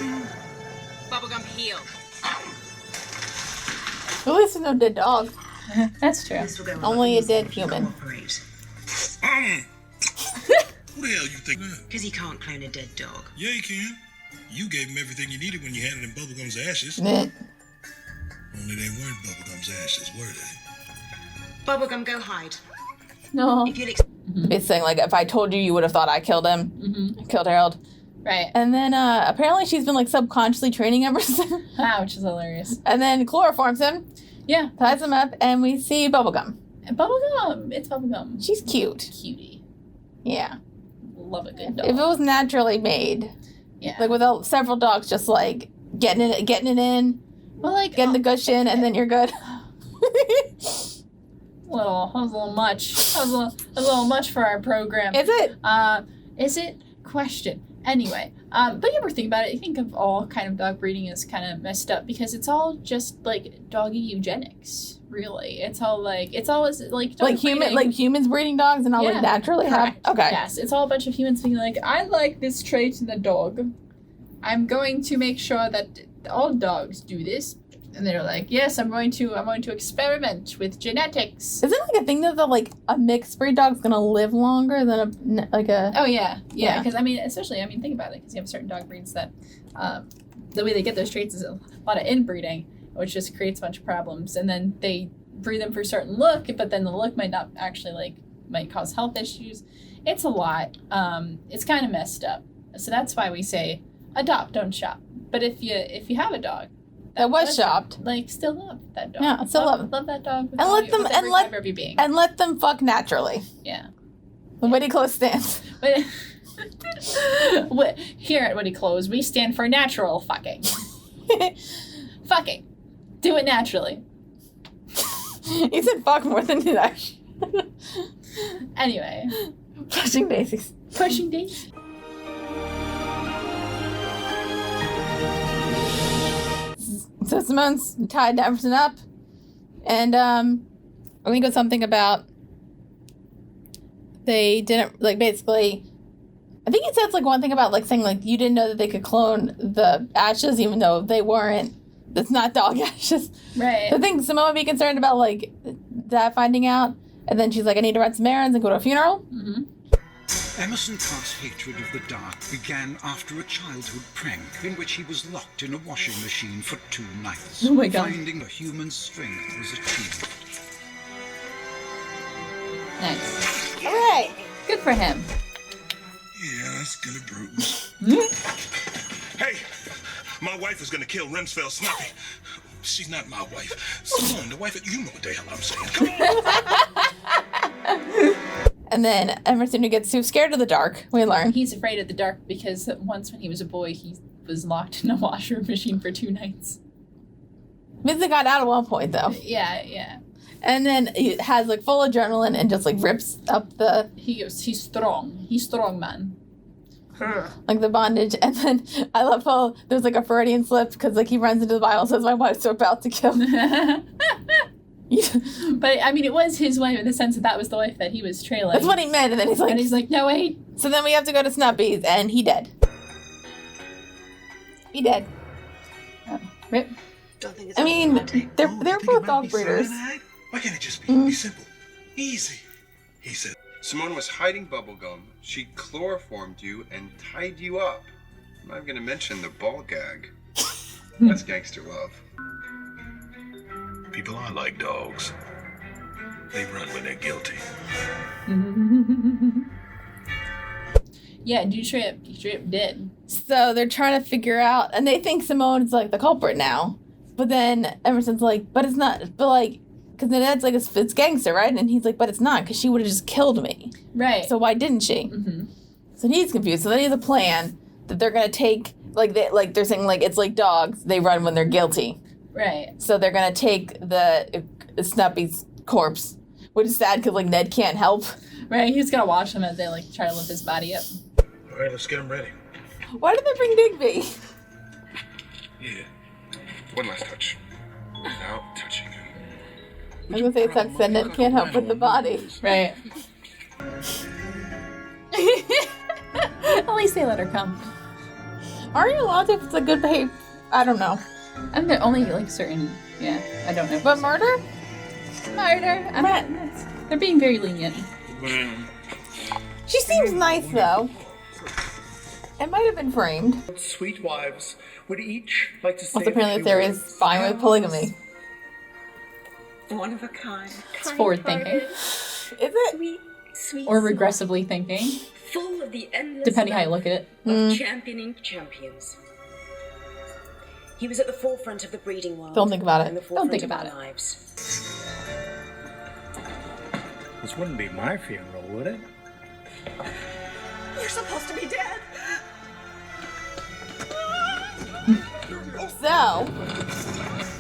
Bubblegum heal. At least there's no dead dog. That's true. Only a dead human. Who the hell you think that? Because he can't clone a dead dog. Yeah, he can. You gave him everything you needed when you handed him Bubblegum's ashes. Meh. Only they weren't Bubblegum's ashes, were they? Bubblegum, go hide. No. If you'll It's saying, like, if I told you, you would have thought I killed him. Killed Harold. Right. And then apparently she's been, like, subconsciously training Emerson. Which is hilarious. And then chloroforms him. Yeah. Ties him up, and we see Bubblegum. And Bubblegum. It's Bubblegum. She's cute. Cutie. Yeah. Love a good dog. If it was naturally made, yeah. like with several dogs just like getting it in, well, like getting the gush in, and then you're good. That was a little much. That was a little much for our program. Is it? Is it? Question. Anyway, but you ever think about it? You think of all kind of dog breeding as kind of messed up because it's all just like doggy eugenics. Really, it's always like dog humans breeding dogs and all like naturally have. Okay. Yes, it's all a bunch of humans being like, I like this trait in the dog. I'm going to make sure that all dogs do this. And they're like, yes, I'm going to experiment with genetics. Isn't it like a thing that a mixed breed dog's gonna live longer than a? Oh yeah. Because think about it. Because you have certain dog breeds that, the way they get those traits is a lot of inbreeding, which just creates a bunch of problems. And then they breed them for a certain look, but then the look might not actually might cause health issues. It's a lot. It's kind of messed up. So that's why we say adopt, don't shop. But if you have a dog that was shopped, still love that dog. Yeah, still love that dog. And let them fuck naturally. Yeah. The Witty Close stands. Here at Witty Close, we stand for natural fucking. Fucking. Do it naturally. You said fuck more than did I. Anyway. Pushing Daisies. Pushing Daisies. So Simone's tied Emerson up, and I think it was something about they didn't basically. I think it says one thing about saying you didn't know that they could clone the ashes even though they weren't. It's not dog ashes, right? So I think Simone would be concerned about that finding out, and then she's like, I need to run some errands and go to a funeral. Mm-hmm. Emerson Carr's hatred of the dark began after a childhood prank in which he was locked in a washing machine for 2 nights. Oh my God. Finding a human strength was achieved. Nice. All right. Good for him. Yeah, that's gonna Brutus. Hey, my wife is gonna kill Remsfeld Snuffy. She's not my wife. Simone, the wife, you know what the hell I'm saying. Come on. And then Emerson, who gets too scared of the dark, we learn. He's afraid of the dark because once when he was a boy, he was locked in a washer machine for 2 nights. Means they got out at one point, though. Yeah. And then he has, like, full adrenaline and just, like, rips up the... He's strong. He's strong, man. Like, the bondage. And then I love how there's, like, a Freudian slip because, like, he runs into the Bible and says, my wife's about to kill me. But, I mean, it was his wife in the sense that was the wife that he was trailing. That's what he meant. And then he's like, no, wait. So then we have to go to Snuppy's, and he dead. He dead. Oh, rip. I mean, they're both dog breeders. Why can't it just be simple? Easy. He said, Simone was hiding bubblegum. She chloroformed you and tied you up. I'm not going to mention the ball gag. That's gangster love. People are like dogs. They run when they're guilty. Yeah, Trip did. So they're trying to figure out, and they think Simone's, like, the culprit now. But then Emerson's like, but it's not, but, like, because Ned's like, it's gangster, right? And he's like, but it's not, because she would have just killed me. Right. So why didn't she? Mm-hmm. So he's confused. So then he has a plan that they're going to take, they're saying, like, it's like dogs. They run when they're guilty. Right. So they're going to take the Snuppy's corpse, which is sad because, like, Ned can't help. Right, he's going to watch him as they, like, try to lift his body up. All right, let's get him ready. Why did they bring Digby? Yeah. One last touch. Without touching him. I was going to say it sucks that Ned can't help with the body. Right. At least they let her come. Are you allowed to if it's a good behavior? I don't know. I'm the only, like, certain, I don't know. But murder? They're being very lenient. She seems nice, though. It might have been framed. Sweet wives would each like to say. Also, apparently, there is fine with polygamy. One of a kind. It's forward thinking. Is it? Sweet. Or regressively thinking. Full of the endless. Depending how you look at it. Of championing champions. He was at the forefront of the breeding world. Don't think about it. Don't think about it. Lives. This wouldn't be my funeral, would it? You're supposed to be dead. So.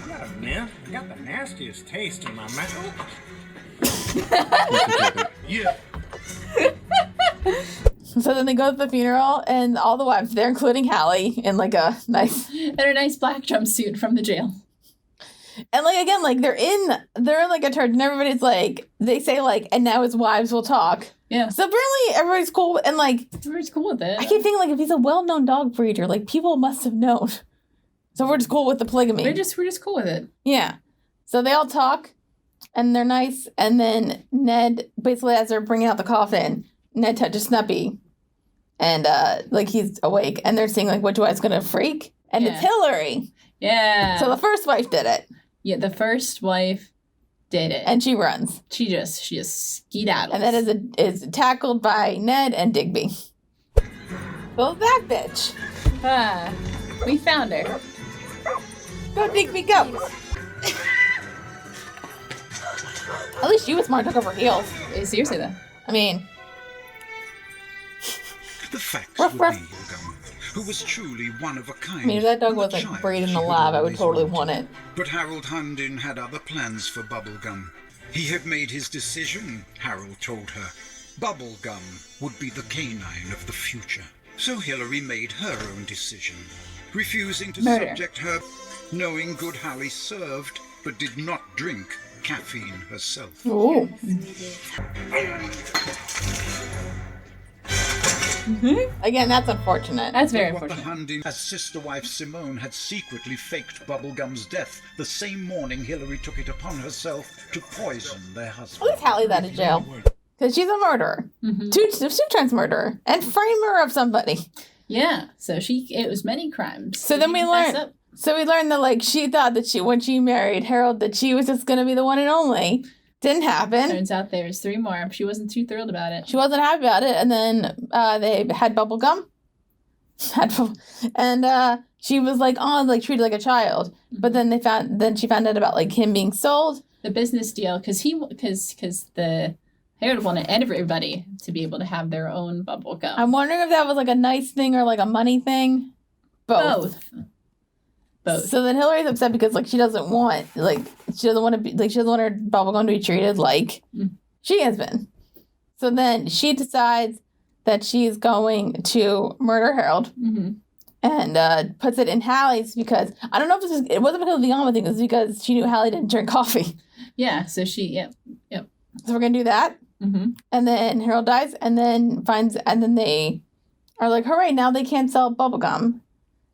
Yeah, man. Got the nastiest taste in my mouth. Yeah. So then they go to the funeral, and all the wives there, including Hallie, in like a nice, in a nice black jumpsuit from the jail. And like again, like they're in like a church, and everybody's like, they say like, and now his wives will talk. Yeah. So apparently everybody's cool, and like everybody's cool with it. I keep thinking like if he's a well-known dog breeder, like people must have known. So we're just cool with the polygamy. We're just cool with it. Yeah. So they all talk, and they're nice, and then Ned basically as they're bringing out the coffin, Ned touches Snuppy, and like he's awake, and they're saying like which wife's gonna freak, and it's Hillary. Yeah. So the first wife did it. Yeah, the first wife did it, and she runs. She just skedaddles, and then is tackled by Ned and Digby. Go that bitch. We found her. Go Digby, go. At least she was smart, took over heels. Seriously though. I mean. The facts would be who was truly one of a kind. I mean, if that dog wasn't bred in the lab, I would totally want it. But Harold Hundin had other plans for Bubblegum. He had made his decision, Harold told her. Bubblegum would be the canine of the future. So Hillary made her own decision, refusing to subject her, knowing good Hallie served, but did not drink caffeine herself. Ooh. Again, that's unfortunate. That's very unfortunate. unfortunate. What the Hundin, as sister wife Simone, had secretly faked Bubblegum's death the same morning Hillary took it upon herself to poison their husband. At least Hallie's out of jail. Because she's a murderer. Mm-hmm. Two times murderer. And framer of somebody. Yeah. So it was many crimes. So then we learned that like she thought that when she married Harold that she was just going to be the one and only. Didn't happen. Turns out there's 3 more. She wasn't too thrilled about it. She wasn't happy about it. And then they had bubblegum. And she was like, treated like a child. But then she found out about like him being sold. The business deal, because the Harold wanted everybody to be able to have their own bubblegum. I'm wondering if that was like a nice thing or like a money thing. Both. So then Hillary's upset because like she doesn't want her bubblegum to be treated like she has been. So then she decides that she's going to murder Harold and puts it in Hallie's because I don't know if it wasn't because of the Alma thing, it was because she knew Hallie didn't drink coffee. Yeah, so yep. So we're gonna do that. And then Harold dies and then they are like, hooray, now they can't sell bubblegum.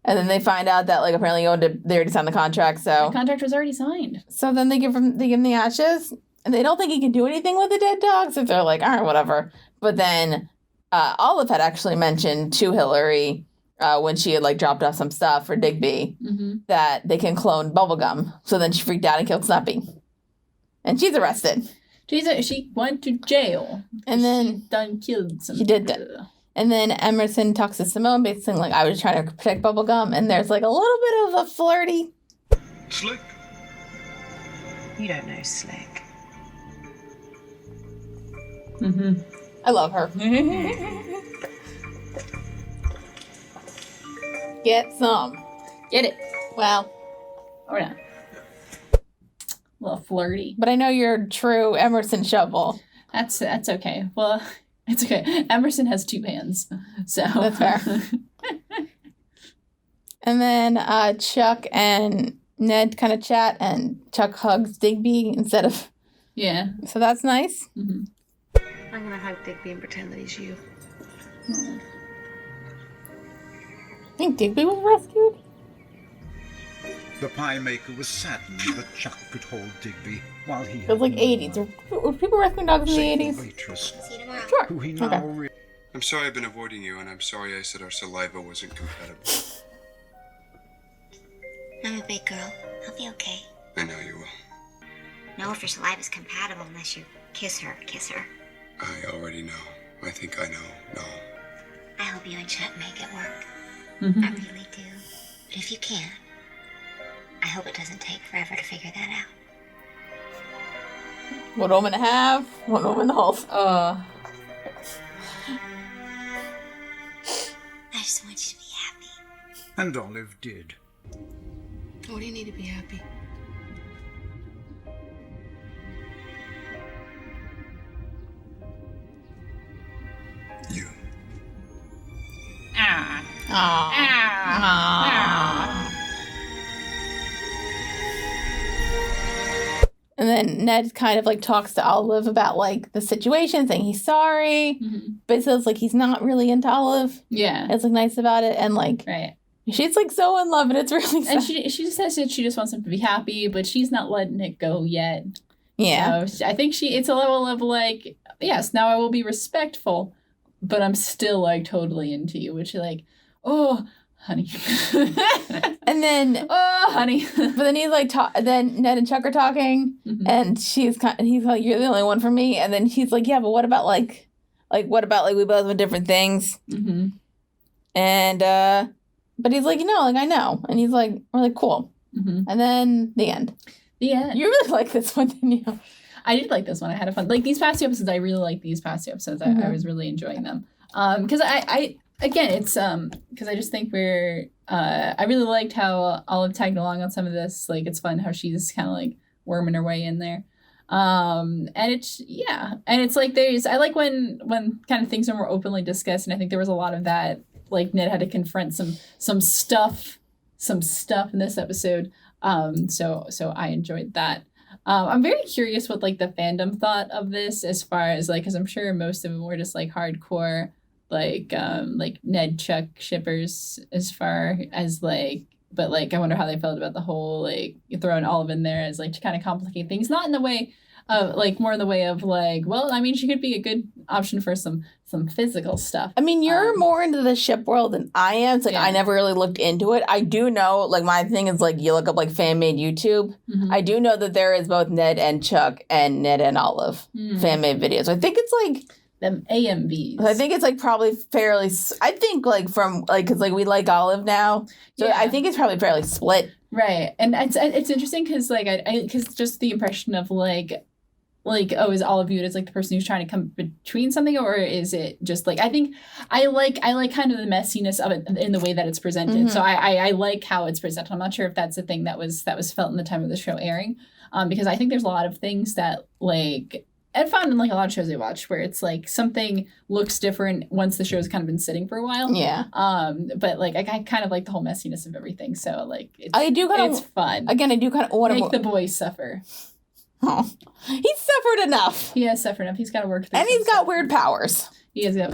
And then they find out that, like, apparently they already signed the contract, so... The contract was already signed. So then they give him the ashes, and they don't think he can do anything with the dead dog, so they're like, all right, whatever. But then Olive had actually mentioned to Hillary, when she had, like, dropped off some stuff for Digby, that they can clone bubblegum. So then she freaked out and killed Snuppy. And she's arrested. She went to jail. And then... She done killed some She did. And then Emerson talks to Simone, basically like, I was trying to protect bubblegum, and there's like a little bit of a flirty. Slick. You don't know Slick. I love her. Get some. Get it. Well. Or not. A little flirty. But I know you're true Emerson shovel. That's okay. Well... It's okay. Emerson has 2 hands, so that's fair. And then Chuck and Ned kind of chat, and Chuck hugs Digby instead of... Yeah. So that's nice. I'm gonna hug Digby and pretend that he's you. I think Digby was rescued. The pie maker was saddened that Chuck could hold Digby while he It was like 80s. Were people rescuing dogs in the 80s? Waitress, Sure. who he now Okay. I'm sorry I've been avoiding you, and I'm sorry I said our saliva wasn't compatible. I'm a big girl. I'll be okay. I know you will. No, if your saliva's compatible unless you kiss her. I already know. I think I know. No. I hope you and Chet make it work. I really do. But if you can, I hope it doesn't take forever to figure that out. 1 woman and a half, 1 woman and a half. I just want you to be happy. And Olive did. What do you need to be happy? You. And then Ned kind of like talks to Olive about like the situation, saying he's sorry, but it says like he's not really into Olive. Yeah. It's like nice about it, and like she's like so in love, and it's really sad. And she just says that she just wants him to be happy, but she's not letting it go yet. Yeah. So I think it's a level of like, yes, now I will be respectful, but I'm still like totally into you, which like, oh, honey. And then, oh, honey. But then he's like, then Ned and Chuck are talking, and he's like, you're the only one for me. And then he's like, yeah, but what about like what about we both want different things? And but he's like, like I know, and he's like, we're like, cool. And then the end. The end. You really like this one, didn't you? I did like this one. I had a fun. Like these past 2 episodes, I really liked these past 2 episodes. I was really enjoying them. Because I again, it's because I just think I really liked how Olive tagged along on some of this. Like it's fun how she's kind of like worming her way in there. And it's like I like when kind of things are more openly discussed, and I think there was a lot of that. Like Ned had to confront some stuff in this episode. So I enjoyed that. I'm very curious what like the fandom thought of this, as far as like, because I'm sure most of them were just like hardcore like Ned Chuck shippers, as far as like, but like I wonder how they felt about the whole like throwing Olive in there as like to kind of complicate things, not in the way of like, more in the way of like, well, I mean, she could be a good option for some physical stuff. I mean, you're more into the ship world than I am. It's like I never really looked into it. I do know, like my thing is like you look up like fan made YouTube. I do know that there is both Ned and Chuck and Ned and Olive fan made videos. I think it's like them AMVs. I think it's like probably fairly. I think like from like because like we like Olive now, so I think it's probably fairly split. Right, and it's interesting because like I because just the impression of like like, oh, is Olive viewed as like the person who's trying to come between something, or is it just like, I think I like kind of the messiness of it in the way that it's presented. So I like how it's presented. I'm not sure if that's the thing that was felt in the time of the show airing, because I think there's a lot of things that like I found in like a lot of shows I watch where it's like something looks different once the show's kind of been sitting for a while. Yeah. But like I kind of like the whole messiness of everything. So like it's fun. Again, I do kind of want to make the boys suffer. Oh, he's suffered enough. He has suffered enough. He's got to work through. And he's got weird powers. He has got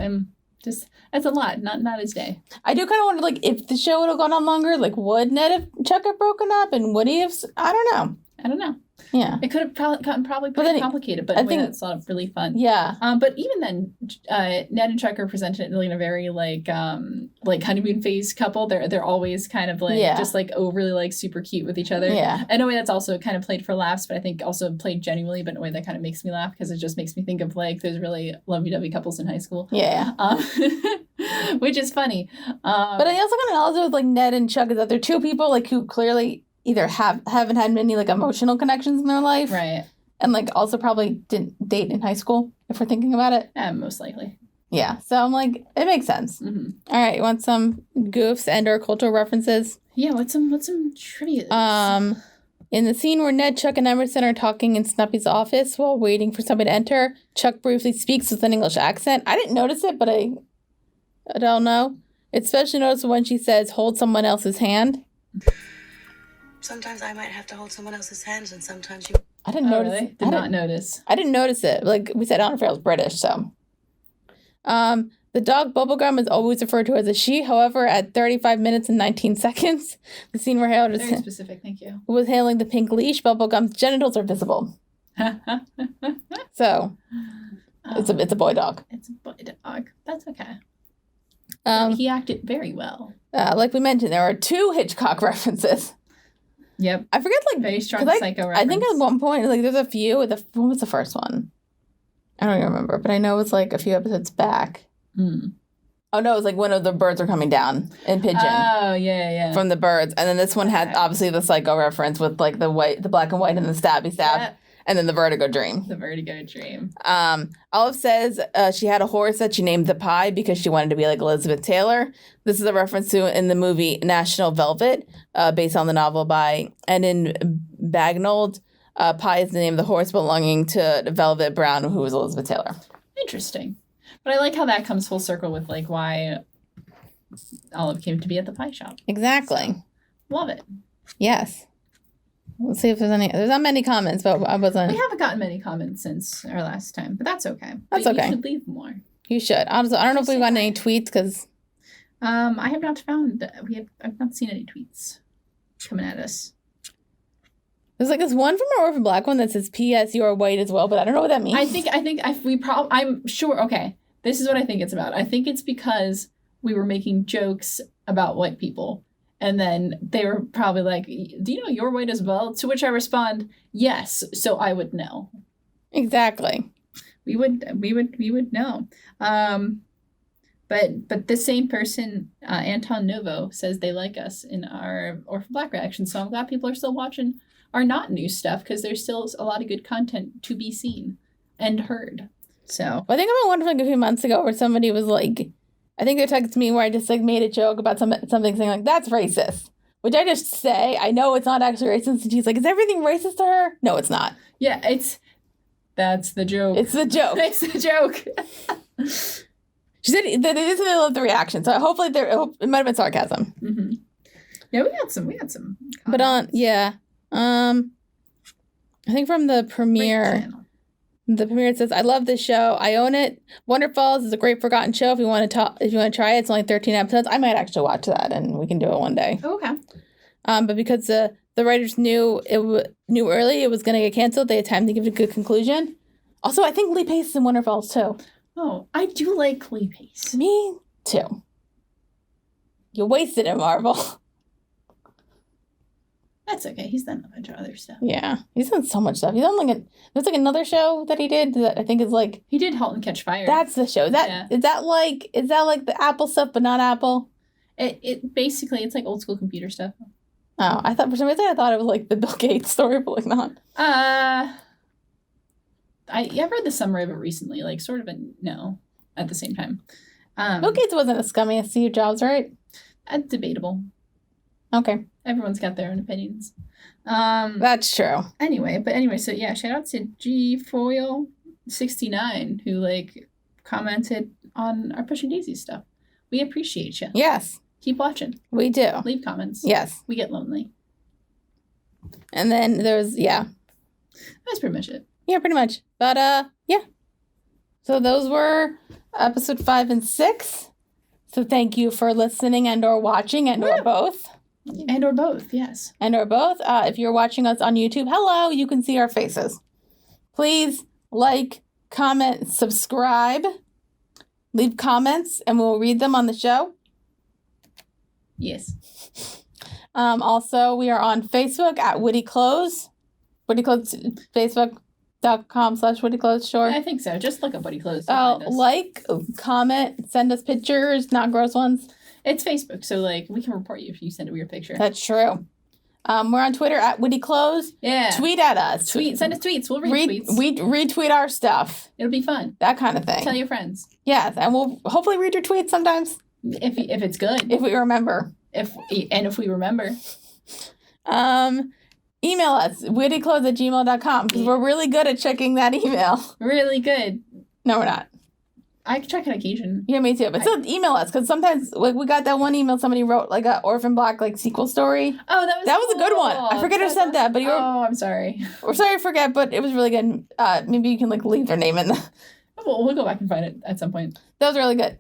just that's a lot. Not his day. I do kind of wonder, like, if the show would have gone on longer, like, would Ned have Chuck have broken up, and would he have? I don't know. Yeah, it could have gotten probably pretty complicated, but I think that's a lot of really fun. Yeah. But even then, Ned and Chuck are presented in a very like honeymoon phase couple. They're always kind of like just like overly like super cute with each other. Yeah. In a way that's also kind of played for laughs, but I think also played genuinely, but in a way that kind of makes me laugh because it just makes me think of like those really lovey-dovey couples in high school. Yeah. Which is funny. But I also kind of also with like Ned and Chuck is that they're two people like who clearly either haven't had many like emotional connections in their life, right? And like also probably didn't date in high school if we're thinking about it. Most likely. Yeah, so I'm like, it makes sense. Mm-hmm. All right, you want some goofs and or cultural references? Yeah, what's some trivia? In the scene where Ned, Chuck, and Emerson are talking in Snuppy's office while waiting for somebody to enter, Chuck briefly speaks with an English accent. I didn't notice it, but I don't know. It's especially noticeable when she says, "Hold someone else's hand." Sometimes I might have to hold someone else's hands, and sometimes you... I didn't notice. Really? Did not notice. I didn't notice it. Like we said, Anna Farrell's British, so. The dog Bubblegum is always referred to as a she. However, at 35 minutes and 19 seconds, the scene where Harold very specific, thank you. was handling the pink leash, Bubblegum's genitals are visible. So, it's a boy dog. It's a boy dog. That's okay. He acted very well. Like we mentioned, there are 2 Hitchcock references. Yep. I forget, like, very strong psycho reference. I think at one point, like, there's a few. What was the first one? I don't even remember, but I know it's like a few episodes back. Oh no, it was like one of the birds are coming down in Pigeon. Oh yeah. From the birds, and then this one had obviously the psycho reference with like the black and white, and the stabby stab, and then the vertigo dream. The vertigo dream. Olive says she had a horse that she named the Pie because she wanted to be like Elizabeth Taylor. This is a reference to in the movie National Velvet, based on the novel by Enid Bagnold. Pie is the name of the horse belonging to Velvet Brown, who was Elizabeth Taylor. Interesting. But I like how that comes full circle with like why Olive came to be at the pie shop. Exactly. So, love it. Yes. Let's see if there's any. There's not many comments, but I wasn't. We haven't gotten many comments since our last time, but that's okay. That's okay. You should leave more. You should. Honestly, I don't know if we've gotten any tweets because. I have not found. I've not seen any tweets coming at us. There's like this one from our Orphan Black one that says "P.S. You are white as well," but I don't know what that means. I'm sure. Okay, this is what I think it's about. I think it's because we were making jokes about white people, and then they were probably like, "Do you know you're white as well?" To which I respond, "Yes," so I would know. Exactly. We would know. But the same person, Anton Novo, says they like us in our Orphan Black reaction. So I'm glad people are still watching our not new stuff because there's still a lot of good content to be seen and heard. So I think about one from like a few months ago where somebody was like, I think they texted me where I just like made a joke about something saying like that's racist, which I just say I know it's not actually racist. And she's like, is everything racist to her? No, it's not. Yeah, that's the joke. It's the joke. It's the joke. She said that it is in the middle of the reaction, so hopefully it might have been sarcasm. Mm-hmm. Yeah, we had some. Comments. But I think from the premiere, it says, "I love this show. I own it. Wonderfalls is a great forgotten show. If you want to try it, it's only 13 episodes. I might actually watch that, and we can do it one day." Okay. But because the writers knew early it was going to get canceled, they had time to give it a good conclusion. Also, I think Lee Pace is in Wonderfalls too. Oh, I do like Lee Pace. Me too. You wasted it, Marvel. That's okay. He's done a bunch of other stuff. Yeah, he's done so much stuff. He's done there's like another show that he did that I think is like he did *Halt and Catch Fire*. That's the show. Is that like the Apple stuff but not Apple? It basically it's like old school computer stuff. Oh, I thought for some reason it was like the Bill Gates story, but like not. I've read the summary of it recently, like sort of a no at the same time. Bill Gates wasn't as scummy as Steve Jobs, right? Debatable. Okay. Everyone's got their own opinions. That's true. Anyway, so yeah, shout out to GFoil69 who like commented on our Pushing Daisies stuff. We appreciate you. Yes. Keep watching. We do. Leave comments. Yes. We get lonely. And then there's, yeah. That's pretty much it. Yeah, pretty much. But, yeah. So those were episode 5 and 6. So thank you for listening and or watching and or both. And or both, yes. And or both. If you're watching us on YouTube, hello, you can see our faces. Please like, comment, subscribe. Leave comments and we'll read them on the show. Yes. Also, we are on Facebook at Witty Clothes. Witty Clothes, Facebook.com/Witty Clothes, sure. I think so. Just look up Witty Clothes. Like, comment, send us pictures, not gross ones. It's Facebook, so like we can report you if you send a weird picture. That's true. We're on Twitter at Witty Clothes. Yeah. Tweet at us. Send us tweets. We'll read tweets. Retweet our stuff. It'll be fun. That kind of thing. Tell your friends. Yes, and we'll hopefully read your tweets sometimes. If it's good. If we remember. If we remember. Email us, wittyclothes@gmail.com, because we're really good at checking that email. Really good. No, we're not. I can check on occasion. Yeah, me too. But still email us, because sometimes like we got that one email somebody wrote like a Orphan Black like sequel story. Oh, that was a good one. I forget who sent that, but you were, I'm sorry. We're sorry to forget, but it was really good. Maybe you can like leave their name in the We'll go back and find it at some point. That was really good.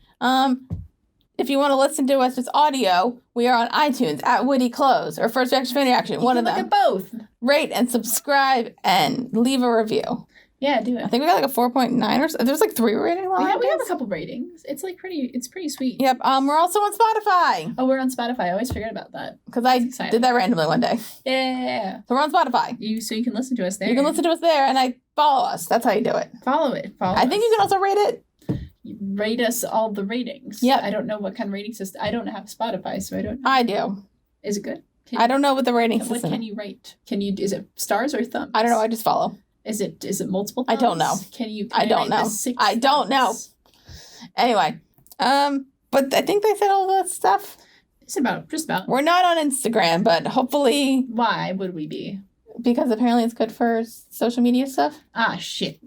If you want to listen to us just audio, we are on iTunes at Witty Clothes or First Reaction Fan Reaction. One of them. Look at both. Rate and subscribe and leave a review. Yeah, do it. I think we got like a 4.9 or so. There's like 3 ratings. We have a couple ratings. It's like it's pretty sweet. Yep. We're also on Spotify. Oh, we're on Spotify. I always forget about that. Because I did that randomly one day. Yeah. So we're on Spotify. So you can listen to us there. You can listen to us there and follow us. That's how you do it. Follow it. I think you can also rate it. Rate us all the ratings. Yep. I don't know what kind of rating system. I don't have Spotify, so I don't know. I do. Is it good? I don't know what the rating system is. What can you rate? Is it stars or thumbs? I don't know. I just follow. Is it multiple thumbs? I don't know. I don't know. I don't know. Anyway, but I think they said all that stuff. It's just about. We're not on Instagram, but hopefully. Why would we be? Because apparently it's good for social media stuff. Ah, shit.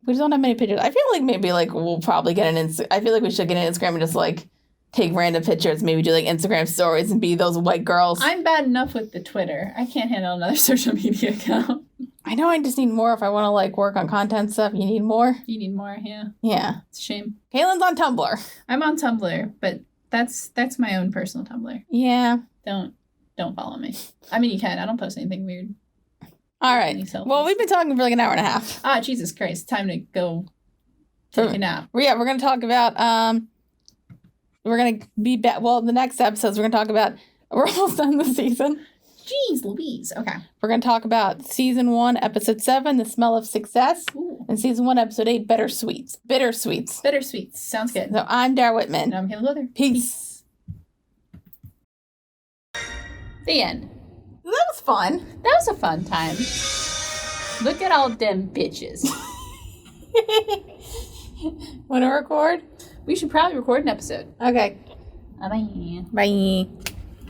We just don't have many pictures. I feel like maybe like we'll probably get an I feel like we should get an Instagram and just like take random pictures. Maybe do like Instagram stories and be those white girls. I'm bad enough with the Twitter. I can't handle another social media account. I know I just need more if I want to like work on content stuff. You need more? You need more, yeah. Yeah. It's a shame. Cailin's on Tumblr. I'm on Tumblr, but that's my own personal Tumblr. Yeah. Don't follow me. I mean, you can. I don't post anything weird. All right. Well, we've been talking for like an hour and a half. Ah, Jesus Christ. Time to go take a nap. Yeah, we're going to talk about, we're going to be back. Well, the next episodes, we're going to talk about, we're almost done the season. Jeez Louise. Okay. We're going to talk about season 1, episode 7, The Smell of Success. Ooh. And season 1, episode 8, Bittersweets. Bittersweets. Sounds good. So I'm Dara Whitman. And I'm Cailin Luther. Peace. The end. That was fun. That was a fun time. Look at all them bitches. Want to record? We should probably record an episode. Okay. Bye. Bye.